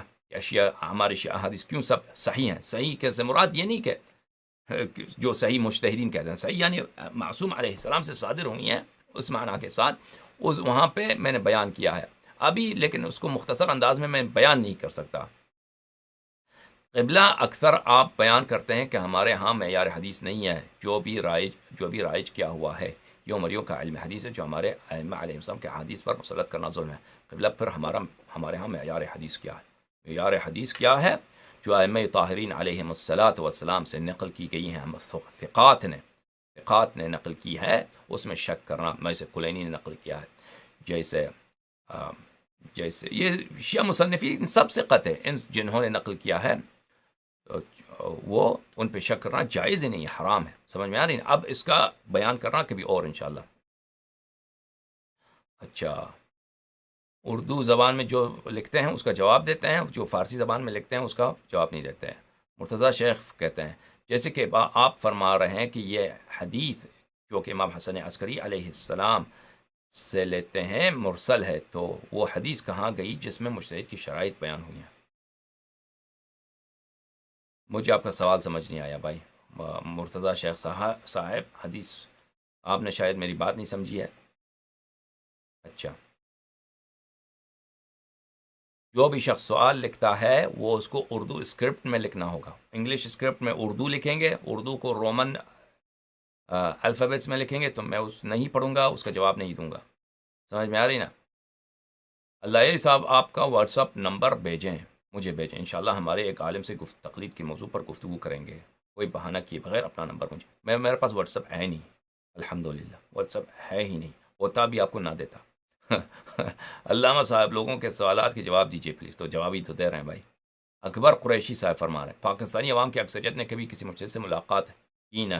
[SPEAKER 1] یا ہمارے شیعہ احادیث کیوں سب صحیح ہیں. صحیح کے سے مراد یہ نہیں کہ جو صحیح مجتہدین کہتے ہیں، صحیح یعنی معصوم علیہ السلام سے صادر ہوئی ہیں، اس معنی کے ساتھ وہاں پہ میں نے بیان کیا ہے ابھی، لیکن اس کو مختصر انداز میں بیان نہیں کر سکتا. قبلہ اکثر آپ بیان کرتے ہیں کہ ہمارے ہاں معیار حدیث نہیں ہے، جو بھی رائج کیا ہوا ہے یہ عمریوں کا علم حدیث ہے، جو ہمارے ائمہ علیہ السلام کے حدیث پر مسلط کرنا ظلم ہے. قبلہ پھر ہمارے ہاں معیار حدیث کیا ہے؟ معیار حدیث کیا ہے؟ جو ائمہ طاہرین علیہم الصلاۃ والسلام سے نقل کی گئی ہیں، ثقات نے نقل کی ہے، اس میں شک کرنا، میں سے کلینی نے نقل کیا ہے، جیسے یہ شیعہ مصنفین سب ثقت ہے، ان جنہوں نے نقل کیا ہے وہ ان پہ شک کرنا جائز ہی نہیں، حرام ہے، سمجھ میں آ رہی ہے؟ اب اس کا بیان کرنا کبھی اور انشاءاللہ۔ اچھا، اردو زبان میں جو لکھتے ہیں اس کا جواب دیتے ہیں، جو فارسی زبان میں لکھتے ہیں اس کا جواب نہیں دیتے ہیں۔ مرتضیٰ شیخ کہتے ہیں جیسے کہ آپ فرما رہے ہیں کہ یہ حدیث جو کہ امام حسن عسکری علیہ السلام سے لیتے ہیں مرسل ہے، تو وہ حدیث کہاں گئی جس میں مجتہد کی شرائط بیان ہوئی ہیں؟ مجھے آپ کا سوال سمجھ نہیں آیا بھائی مرتضیٰ شیخ صاحب، حدیث آپ نے شاید میری بات نہیں سمجھی ہے۔ اچھا، جو بھی شخص سوال لکھتا ہے وہ اس کو اردو اسکرپٹ میں لکھنا ہوگا، انگلش اسکرپٹ میں اردو لکھیں گے، اردو کو رومن الفابیٹس میں لکھیں گے تو میں نہیں پڑھوں گا، اس کا جواب نہیں دوں گا، سمجھ میں آ رہی نا؟ اللہ صاحب آپ کا واٹس اپ نمبر بھیجیں، مجھے بھیجیں، انشاءاللہ ہمارے ایک عالم سے تقلید کے موضوع پر گفتگو کریں گے، کوئی بہانہ کیے بغیر اپنا نمبر مجھے، میرے پاس واٹس اپ ہے نہیں، الحمدللہ واٹس اپ ہے ہی نہیں، ہوتا بھی آپ کو نہ دیتا۔ علامہ صاحب لوگوں کے سوالات کے جواب دیجیے پلیز، تو جواب ہی تو دے رہے ہیں بھائی۔ اکبر قریشی صاحب فرما رہے ہیں پاکستانی عوام کی اکثریت نے کبھی کسی مجتہد سے ملاقات کی نہ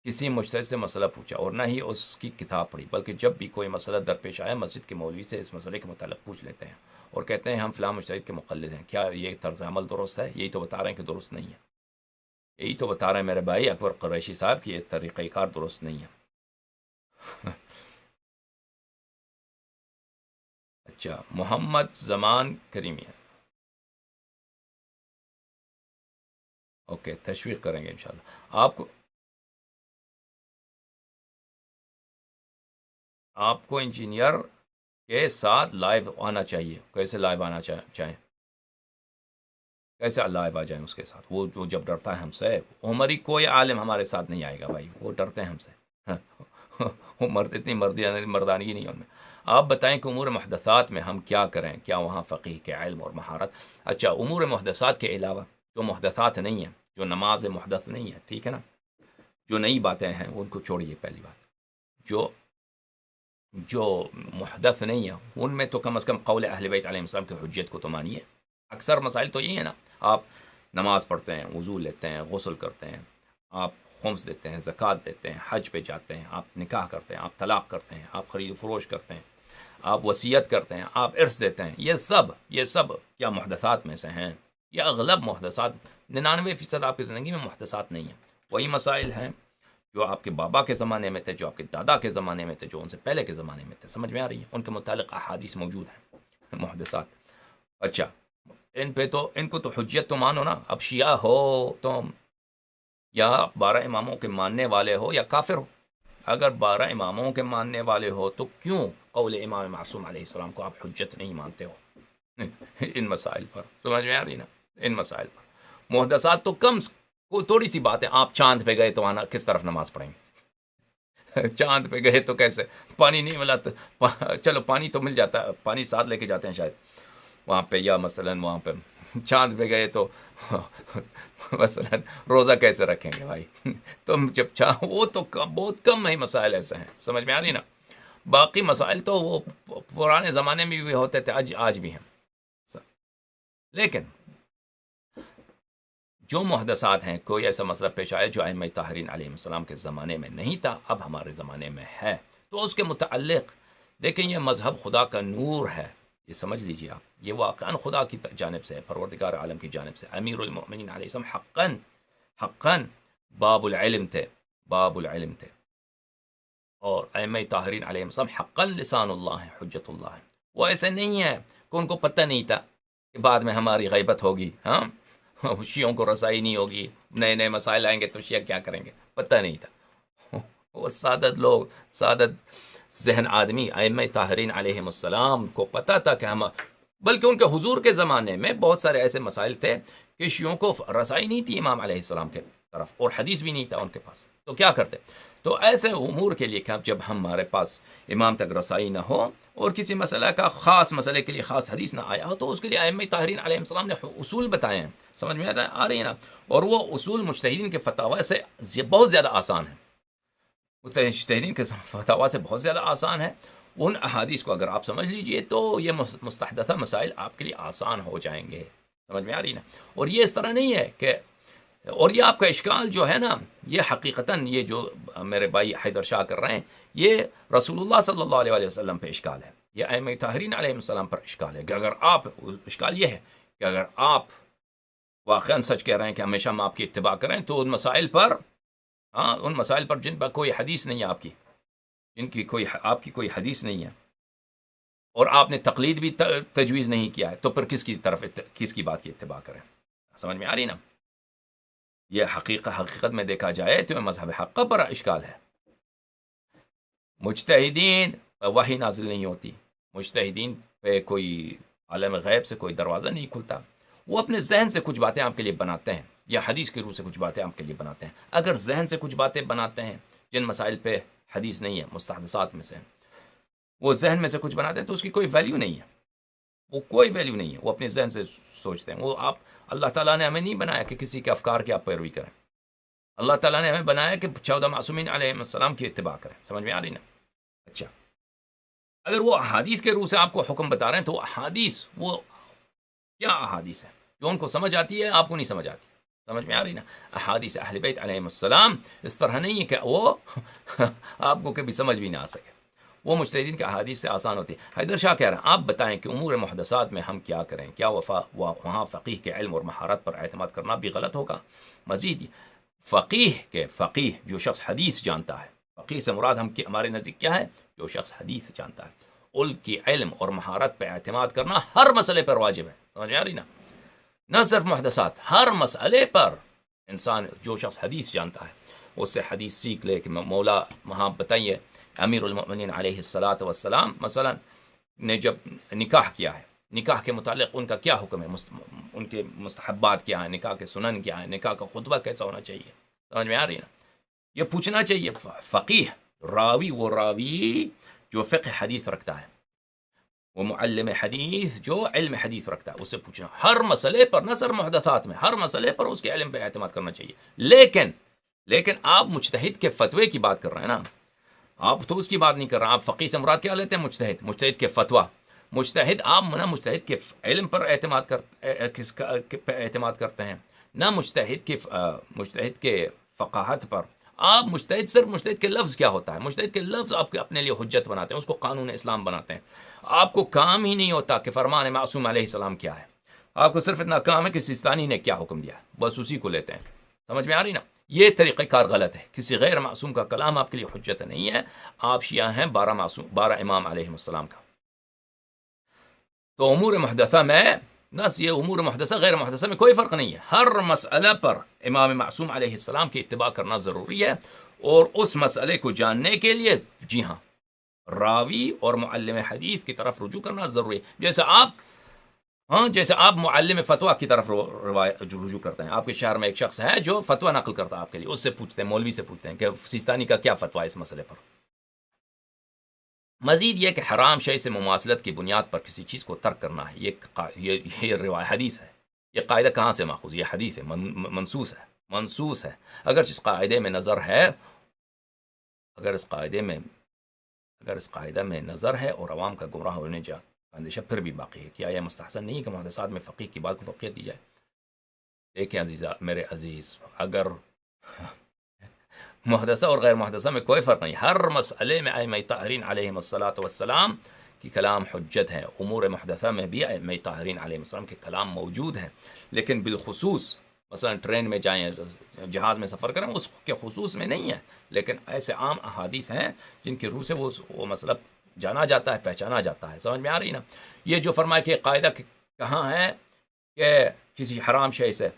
[SPEAKER 1] کسی مجتہد سے مسئلہ پوچھا اور نہ ہی اس کی کتاب پڑھی، بلکہ جب بھی کوئی مسئلہ درپیش آیا مسجد کے مولوی سے اس مسئلے کے متعلق پوچھ لیتے ہیں اور کہتے ہیں ہم فلاں مجتہد کے مقلد ہیں۔ کیا یہ طرز عمل درست ہے؟ یہی تو بتا رہے ہیں کہ درست نہیں ہے، یہی تو بتا رہے ہیں میرے بھائی اکبر قریشی صاحب کہ یہ طریقہ کار درست نہیں ہے۔ اچھا، محمد زمان کریمی، اوکے، تشویق کریں گے انشاءاللہ۔ آپ کو انجینئر کے ساتھ لائیو آنا چاہیے، کیسے لائیو آنا چاہیں، کیسے لائیو آ جائیں اس کے ساتھ؟ وہ جب ڈرتا ہے ہم سے، عمری کوئی عالم ہمارے ساتھ نہیں آئے گا بھائی، وہ ڈرتے ہیں ہم سے، وہ اتنی مردانگی نہیں ان میں۔ آپ بتائیں کہ امور محدثات میں ہم کیا کریں، کیا وہاں فقیہ کے علم اور مہارت؟ اچھا، امور محدثات کے علاوہ جو محدثات نہیں ہیں، جو نماز محدث نہیں ہے، ٹھیک ہے نا، جو نئی باتیں ہیں ان کو چھوڑیے، پہلی بات جو محدث نہیں ہے ان میں تو کم از کم قول اہل بیت علیہ السلام کی حجیت کو تو مانیے۔ اکثر مسائل تو یہ ہے نا، آپ نماز پڑھتے ہیں، وضو لیتے ہیں، غسل کرتے ہیں، آپ خمس دیتے ہیں، زکوٰۃ دیتے ہیں، حج پہ جاتے ہیں، آپ نکاح کرتے ہیں، آپ طلاق کرتے ہیں، آپ خرید و فروش کرتے ہیں، آپ وصیت کرتے ہیں، آپ ارث دیتے ہیں، یہ سب کیا محدثات میں سے ہیں؟ یہ اغلب محدثات، 99% آپ کی زندگی میں محدثات نہیں ہیں، وہی مسائل ہیں جو آپ کے بابا کے زمانے میں تھے، جو آپ کے دادا کے زمانے میں تھے، جو ان سے پہلے کے زمانے میں تھے، سمجھ میں آ رہی ہے؟ ان کے متعلق احادیث موجود ہیں محدثات۔ اچھا، ان کو تو حجیت تو مانو نا، اب شیعہ ہو تم یا 12 اماموں کے ماننے والے ہو یا کافر ہو، اگر 12 اماموں کے ماننے والے ہو تو کیوں قول امام معصوم علیہ السلام کو آپ حجت نہیں مانتے ہو ان مسائل پر؟ سمجھ میں آ رہی نا؟ ان مسائل پر محدثات تو کم تھوڑی سی بات ہے۔ آپ چاند پہ گئے تو آنا کس طرف نماز پڑھیں گے؟ چاند پہ گئے تو کیسے؟ پانی نہیں ملا تو چلو پانی تو مل جاتا ہے، پانی ساتھ لے کے جاتے ہیں شاید وہاں پہ، یا مثلاً وہاں پہ چاند پہ گئے تو مثلاً روزہ کیسے رکھیں گے بھائی؟ تم جب وہ تو بہت کم ہی مسائل ایسے ہیں، سمجھ میں آ رہی نا؟ باقی مسائل تو وہ پرانے زمانے میں بھی ہوتے تھے، آج بھی ہیں، لیکن جو محدثات ہیں، کوئی ایسا مسئلہ پیش آیا جو ائمہ طاہرین علیہ السلام کے زمانے میں نہیں تھا، اب ہمارے زمانے میں ہے، تو اس کے متعلق دیکھیں یہ مذہب خدا کا نور ہے، یہ سمجھ لیجیے آپ، یہ واقعاً خدا کی جانب سے، پروردگار عالم کی جانب سے، امیر المؤمنین علیہ السلام حقاً باب العلم تھے، اور ائمہ طاہرین علیہ السلام حقاً لسان اللہ ہے، حجت اللہ ہے۔ وہ ایسے نہیں ہے کہ ان کو پتہ نہیں تھا کہ بعد میں ہماری غیبت ہوگی، ہاں شیعوں کو رسائی نہیں ہوگی، نئے نئے مسائل آئیں گے تو شیعہ کیا کریں گے، پتہ نہیں تھا۔ وہ سعادت لوگ، سعادت ذہن آدمی ائمہ طاہرین علیہ السلام کو پتہ تھا کہ ہم، بلکہ ان کے حضور کے زمانے میں بہت سارے ایسے مسائل تھے کہ شیعوں کو رسائی نہیں تھی امام علیہ السلام کے طرف، اور حدیث بھی نہیں تھا ان کے پاس، تو کیا کرتے؟ تو ایسے امور کے لیے کہ جب ہمارے پاس امام تک رسائی نہ ہو اور کسی مسئلہ کا خاص مسئلے کے لیے خاص حدیث نہ آیا ہو، تو اس کے لیے ائمہ طاہرین علیہ السلام نے اصول بتائے ہیں، سمجھ میں آ رہی ہے نا؟ اور وہ اصول مجتہدین کے فتاوی سے بہت زیادہ آسان ہے، مجتہدین کے فتاوی سے بہت زیادہ آسان ہے. ان احادیث کو اگر آپ سمجھ لیجئے تو یہ مستحدثہ مسائل آپ کے لیے آسان ہو جائیں گے، سمجھ میں آ رہی نا؟ اور یہ اس طرح نہیں ہے کہ، اور یہ آپ کا اشکال جو ہے نا، یہ حقیقتاً یہ جو میرے بھائی حیدر شاہ کر رہے ہیں، یہ رسول اللہ صلی اللہ علیہ وسلم پہ اشکال ہے، یہ ائمہ طاہرین علیہ السلام پر اشکال ہے. کہ اگر آپ، اشکال یہ ہے کہ اگر آپ واقعاً سچ کہہ رہے ہیں کہ ہمیشہ ہم آپ کی اتباع کریں، تو ان مسائل پر، ہاں ان مسائل پر جن پر کوئی حدیث نہیں ہے آپ کی، جن کی کوئی آپ کی کوئی حدیث نہیں ہے، اور آپ نے تقلید بھی تجویز نہیں کیا ہے، تو پھر کس کی طرف کس کی بات کی اتباع کریں؟ سمجھ میں آ رہی نا؟ یہ حقیقت میں دیکھا جائے تو مذہب حق پر اشکال ہے. مجتہدین وحی نازل نہیں ہوتی، مجتہدین پہ کوئی عالم غیب سے کوئی دروازہ نہیں کھلتا، وہ اپنے ذہن سے کچھ باتیں آپ کے لیے بناتے ہیں، یا حدیث کے روح سے کچھ باتیں آپ کے لیے بناتے ہیں. اگر ذہن سے کچھ باتیں بناتے ہیں جن مسائل پہ حدیث نہیں ہے، مستحدثات میں سے وہ ذہن میں سے کچھ بناتے ہیں، تو اس کی کوئی ویلیو نہیں ہے، وہ کوئی ویلیو نہیں ہے، وہ اپنے ذہن سے سوچتے ہیں. وہ آپ، اللہ تعالیٰ نے ہمیں نہیں بنایا کہ کسی کے افکار کی آپ پیروی کریں، اللہ تعالیٰ نے ہمیں بنایا کہ 14 معصومین علیہ السلام کی اتباع کریں. سمجھ میں آ رہی نا؟ اچھا، اگر وہ احادیث کے روح سے آپ کو حکم بتا رہے ہیں، تو احادیث وہ کیا احادیث ہے جو ان کو سمجھ آتی ہے، آپ کو نہیں سمجھ آتی؟ سمجھ میں آ رہی نا؟ احادیث اہل بیت علیہ السلام اس طرح نہیں ہے کہ وہ آپ کو کبھی سمجھ بھی نہ آ سکے، وہ مجتہدین کے احادیث سے آسان ہوتی ہے. حیدر شاہ کہہ رہے ہیں آپ بتائیں کہ امور محدثات میں ہم کیا کریں؟ کیا وہاں فقیہ کے علم اور مہارت پر اعتماد کرنا بھی غلط ہوگا؟ مزید فقیہ جو شخص حدیث جانتا ہے، فقیہ سے مراد ہمارے نزدیک کیا ہے؟ جو شخص حدیث جانتا ہے، ان کی علم اور مہارت پہ اعتماد کرنا ہر مسئلے پر واجب ہے. سمجھ میں آ رہی نا؟ نہ صرف محدثات، ہر مسئلے پر انسان، جو شخص حدیث جانتا ہے اس سے حدیث سیکھ لے کہ مولا وہاں بتائیے امیر المؤمنین علیہ الصلاۃ والسلام مثلا نے جب نکاح کیا ہے، نکاح کے متعلق ان کا کیا حکم ہے، ان کے مستحبات کیا ہیں، نکاح کے سنن کیا ہیں، نکاح کا خطبہ کیسا ہونا چاہیے. سمجھ میں آ رہی ہے نا؟ یہ پوچھنا چاہیے. فقیہ راوی، وہ راوی جو فقہ حدیث رکھتا ہے، وہ معلم حدیث جو علم حدیث رکھتا ہے، اس سے پوچھنا ہر مسئلے پر، نہ صرف محدثات میں، ہر مسئلے پر اس کے علم پہ اعتماد کرنا چاہیے. لیکن آپ مجتہد کے فتوے کی بات کر رہے ہیں نا، آپ تو اس کی بات نہیں کر رہے ہیں. آپ فقیہ سے مراد کیا لیتے ہیں؟ مجتہد کے فتویٰ. مجتہد آپ نہ مجتہد کے علم پر اعتماد کرتے ہیں، نہ مجتہد کے فقاہت پر. آپ صرف مجتہد کے لفظ کیا ہوتا ہے، مجتہد کے لفظ آپ اپنے لیے حجت بناتے ہیں، اس کو قانون اسلام بناتے ہیں. آپ کو کام ہی نہیں ہوتا کہ فرمان معصوم علیہ السلام کیا ہے، آپ کو صرف اتنا کام ہے کہ سیستانی نے کیا حکم دیا، بس اسی کو لیتے ہیں. سمجھ میں آ رہی نا؟ یہ طریقہ کار غلط ہے. کسی غیر معصوم کا کلام آپ کے لیے حجت نہیں ہے. آپ شیعہ ہیں 12 امام علیہ السلام کا. تو امور محدثہ میں، نس یہ امور محدثہ غیر محدثہ میں کوئی فرق نہیں ہے. ہر مسئلہ پر امام معصوم علیہ السلام کی اتباع کرنا ضروری ہے، اور اس مسئلے کو جاننے کے لیے جی ہاں راوی اور معلم حدیث کی طرف رجوع کرنا ضروری ہے. جیسے آپ معلم فتویٰ کی طرف رجوع کرتے ہیں. آپ کے شہر میں ایک شخص ہے جو فتویٰ نقل کرتا ہے آپ کے لیے، اس سے پوچھتے ہیں، مولوی سے پوچھتے ہیں کہ سیستانی کا کیا فتویٰ ہے اس مسئلے پر. مزید یہ کہ حرام شے سے مماثلت کی بنیاد پر کسی چیز کو ترک کرنا ہے، یہ روایت حدیث ہے. یہ قاعدہ کہاں سے ماخوذ؟ یہ حدیث ہے، منصوص ہے. اگر اس قاعدے میں نظر ہے، اگر اس قاعدہ میں نظر ہے اور عوام کا گمراہ ہونے کا اندیشہ پھر بھی باقی ہے، کیا یہ مستحسن نہیں ہے کہ محدثات میں فقیہ کی بات کو فقیہ دی جائے؟ دیکھیں میرے عزیز، اگر محدثہ اور غیر محدثہ میں کوئی فرق نہیں، ہر مسئلے میں ائمہ طاہرین علیہم الصلاۃ والسلام کی کلام حجت ہے. امور محدثہ میں بھی ائمہ طاہرین علیہم السلام کے کلام موجود ہیں، لیکن بالخصوص مثلا ٹرین میں جائیں، جہاز میں سفر کریں، اس کے خصوص میں نہیں ہے. لیکن ایسے عام احادیث ہیں جن کی روح سے وہ مسئلہ جانا جاتا ہے، پہچانا جاتا ہے. سمجھ میں آ رہی نا؟ یہ جو فرمایا کہ قاعدہ کہاں ہے کہ کسی حرام شے سے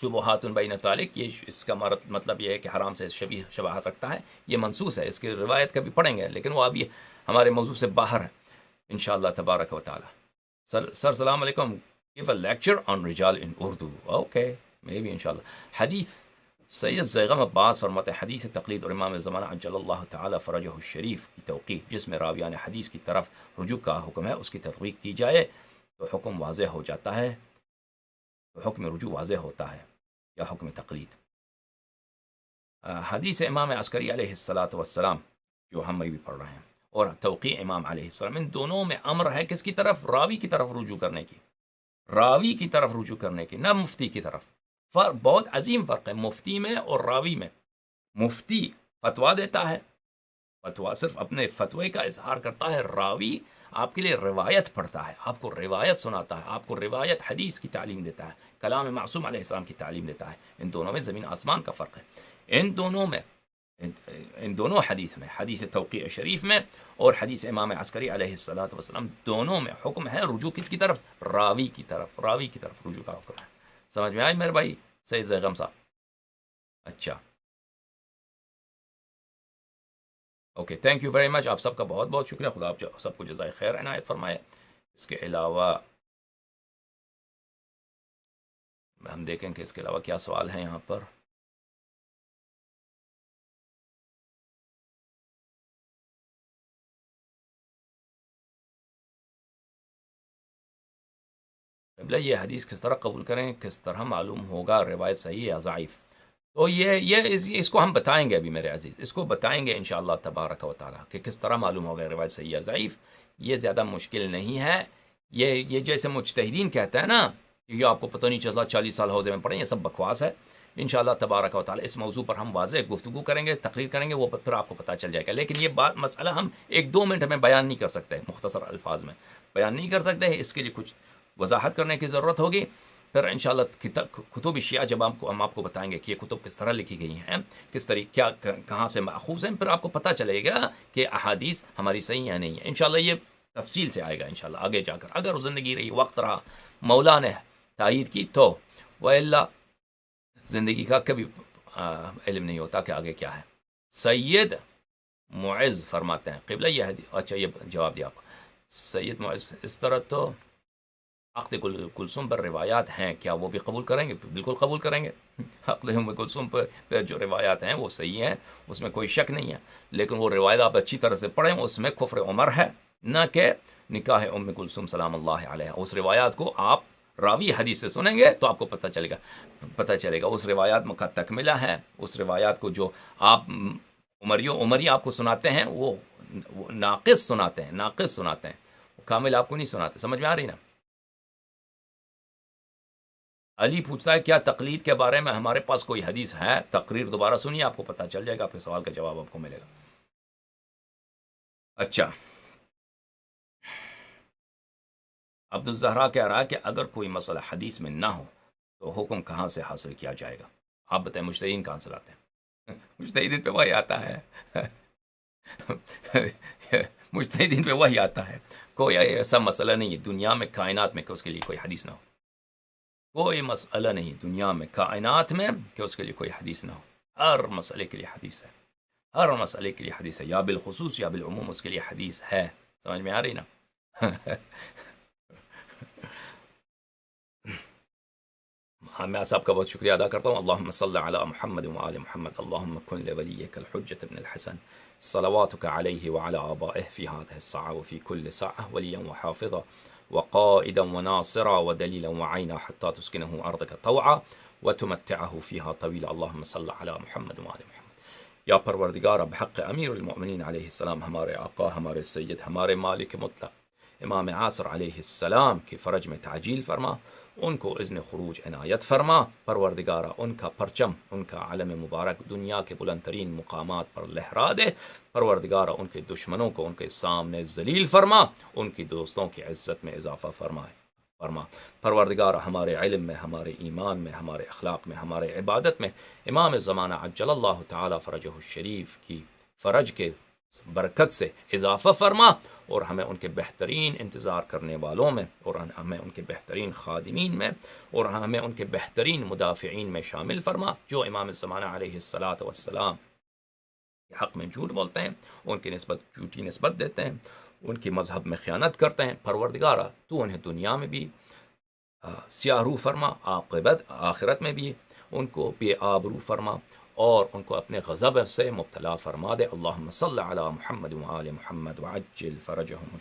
[SPEAKER 1] شبہات بین ذالک، یہ اس کا مطلب یہ ہے کہ حرام سے شباہت رکھتا ہے، یہ منصوص ہے. اس کی روایت کبھی پڑھیں گے، لیکن وہ ابھی ہمارے موضوع سے باہر ہے انشاءاللہ تبارک و تعالی. سر السلام علیکم. Give a lecture on رجال in Urdu. Okay, maybe inshallah. حدیث سید زیغم عباس فرماتے ہیں حدیث تقلید اور امام زمانہ عجل اللہ تعالی فرجہ الشریف کی توقیع جس میں راویان حدیث کی طرف رجوع کا حکم ہے اس کی تطبیق کی جائے تو حکم واضح ہو جاتا ہے، تو حکم رجوع واضح ہوتا ہے یا حکم تقلید۔ حدیث امام عسکری علیہ السلام جو ہم بھی پڑھ رہے ہیں اور توقیع امام علیہ السلام، ان دونوں میں امر ہے کس کی طرف؟ راوی کی طرف رجوع کرنے کی، راوی کی طرف رجوع کرنے کی، نہ مفتی کی طرف۔ بہت عظیم فرق ہے مفتی میں اور راوی میں۔ مفتی فتویٰ دیتا ہے، فتویٰ صرف اپنے فتوے کا اظہار کرتا ہے، راوی آپ کے لیے روایت پڑھتا ہے، آپ کو روایت سناتا ہے، آپ کو روایت حدیث کی تعلیم دیتا ہے، کلام معصوم علیہ السلام کی تعلیم دیتا ہے۔ ان دونوں میں زمین آسمان کا فرق ہے۔ ان دونوں حدیث میں، حدیث توقیع شریف میں اور حدیث امام عسکری علیہ السلام، دونوں میں حکم ہے رجوع کس کی طرف؟ راوی کی طرف، راوی کی طرف رجوع کا حکم ہے۔ سمجھ میں آئی میرے بھائی سید زیغم صاحب؟ اچھا، okay, thank you very much, آپ سب کا بہت بہت شکریہ، خدا آپ سب کو جزائے خیر عنایت فرمائے۔ اس کے علاوہ ہم دیکھیں کہ اس کے علاوہ کیا سوال ہیں یہاں پر۔ یہ حدیث کس طرح قبول کریں، کس طرح معلوم ہوگا روایت صحیح یا ضعیف؟ تو اس کو ہم بتائیں گے ابھی میرے عزیز، اس کو بتائیں گے انشاءاللہ تبارک و تعالیٰ کہ کس طرح معلوم ہوگا روایت صحیح یا ضعیف۔ یہ زیادہ مشکل نہیں ہے، یہ جیسے مجتہدین کہتے ہیں نا، یہ آپ کو پتہ نہیں چلتا 40 سال حوزے میں پڑھیں، یہ سب بکواس ہے۔ انشاءاللہ تبارک و تعالیٰ اس موضوع پر ہم واضح گفتگو کریں گے، تقریر کریں گے، وہ پھر آپ کو پتہ چل جائے گا۔ لیکن یہ مسئلہ ہم 1-2 منٹ میں بیان نہیں کر سکتے، مختصر الفاظ میں بیان نہیں کر سکتے، اس کے لیے کچھ وضاحت کرنے کی ضرورت ہوگی۔ پھر انشاءاللہ کتب شیعہ جب ہم آپ کو بتائیں گے کہ یہ کتب کس طرح لکھی گئی ہیں، کس طریقے کہاں سے ماخوذ ہیں، پھر آپ کو پتہ چلے گا کہ احادیث ہماری صحیح یا نہیں ہے۔ انشاءاللہ یہ تفصیل سے آئے گا انشاءاللہ آگے جا کر، اگر زندگی رہی، وقت رہا، مولا نے تائید کی تو، وَإِلَّا زندگی کا کبھی علم نہیں ہوتا کہ آگے کیا ہے۔ سید معز فرماتے ہیں قبلہ یہ حدیث، اچھا یہ جواب دیا آپ کو سید معز، اس طرح تو عقد کلثوم پر روایات ہیں، کیا وہ بھی قبول کریں گے؟ بالکل قبول کریں گے۔ عقد کلثوم پر جو روایات ہیں وہ صحیح ہیں، اس میں کوئی شک نہیں ہے، لیکن وہ روایت آپ اچھی طرح سے پڑھیں، اس میں کفر عمر ہے، نہ کہ نکاح ام کلثوم سلام اللہ علیہ۔ اس روایات کو آپ راوی حدیث سے سنیں گے تو آپ کو پتہ چلے گا اس روایات کا تکملہ ہے، اس روایات کو جو آپ عمری آپ کو سناتے ہیں وہ ناقص سناتے ہیں، کامل آپ کو نہیں سناتے۔ سمجھ میں آ رہی نا؟ علی پوچھتا ہے کیا تقلید کے بارے میں ہمارے پاس کوئی حدیث ہے؟ تقریر دوبارہ سنیے، آپ کو پتہ چل جائے گا، آپ کے سوال کا جواب آپ کو ملے گا۔ اچھا، عبدالزہرا کہہ رہا ہے کہ اگر کوئی مسئلہ حدیث میں نہ ہو تو حکم کہاں سے حاصل کیا جائے گا؟ آپ بتائیں، مجتہدین کہاں سے لاتے ہیں؟ مجتہدین پہ وہی آتا ہے مجتہدین پہ وہی آتا ہے، کوئی ایسا مسئلہ نہیں ہے دنیا میں، کائنات میں کہ اس کے لیے کوئی حدیث نہ ہو۔ کوئی مسئلہ نہیں دنیا میں، کائنات میں کہ اس کے لیے کوئی حدیث نہ ہو۔ ہر مسئلے کے لیے حدیث ہے، ہر مسئلے کے لیے حدیث ہے، یا بالخصوص یا بالعموم اس کے لیے حدیث ہے۔ سمجھ میں آ رہی نا؟ میں سب کا بہت شکریہ ادا کرتا ہوں۔ اللہم صلی علی محمد وآل محمد، اللہم کن لولیک الحجۃ بن الحسن صلواتک علیہ وعلی آبائہ فی هذه الساعة وفی کل ساعة ولیا وحافظا وقائدا وناصرا ودلیلا وعینا حتی تسکنہ ارضک طوعا وتمتعہ فیہا طویلا۔ اللہم صلی علی محمد وآل محمد۔ یا پروردگار بحق امیر المؤمنین علیہ السلام، ہمارے آقا، ہمارے سید، ہمارے مالک مطلق امام عاصر علیہ السلام کے فرج میں تعجیل فرما، ان کو اذن خروج عنایت فرما۔ پروردگارہ ان کا پرچم، ان کا علم مبارک دنیا کے بلند ترین مقامات پر لہرا دے۔ پروردگارہ ان کے دشمنوں کو ان کے سامنے ذلیل فرما، ان کی دوستوں کی عزت میں اضافہ فرما۔ پروردگارہ ہمارے علم میں، ہمارے ایمان میں، ہمارے اخلاق میں، ہمارے عبادت میں امام زمانہ عجل اللہ تعالی فرجہ الشریف کی فرج کے برکت سے اضافہ فرما، اور ہمیں ان کے بہترین انتظار کرنے والوں میں، اور ہمیں ان کے بہترین خادمین میں، اور ہمیں ان کے بہترین مدافعین میں شامل فرما، جو امام زمانہ علیہ السلام کے حق میں جھوٹ بولتے ہیں، ان کی نسبت جھوٹی نسبت دیتے ہیں، ان کی مذہب میں خیانت کرتے ہیں۔ پروردگارہ تو انہیں دنیا میں بھی سیاہ رو فرما، عاقبت آخرت میں بھی ان کو بے آبرو فرما اور ان کو اپنے غضب سے مبتلا فرما دے. اللہم صل علی محمد وآل محمد وعجل فرجہم.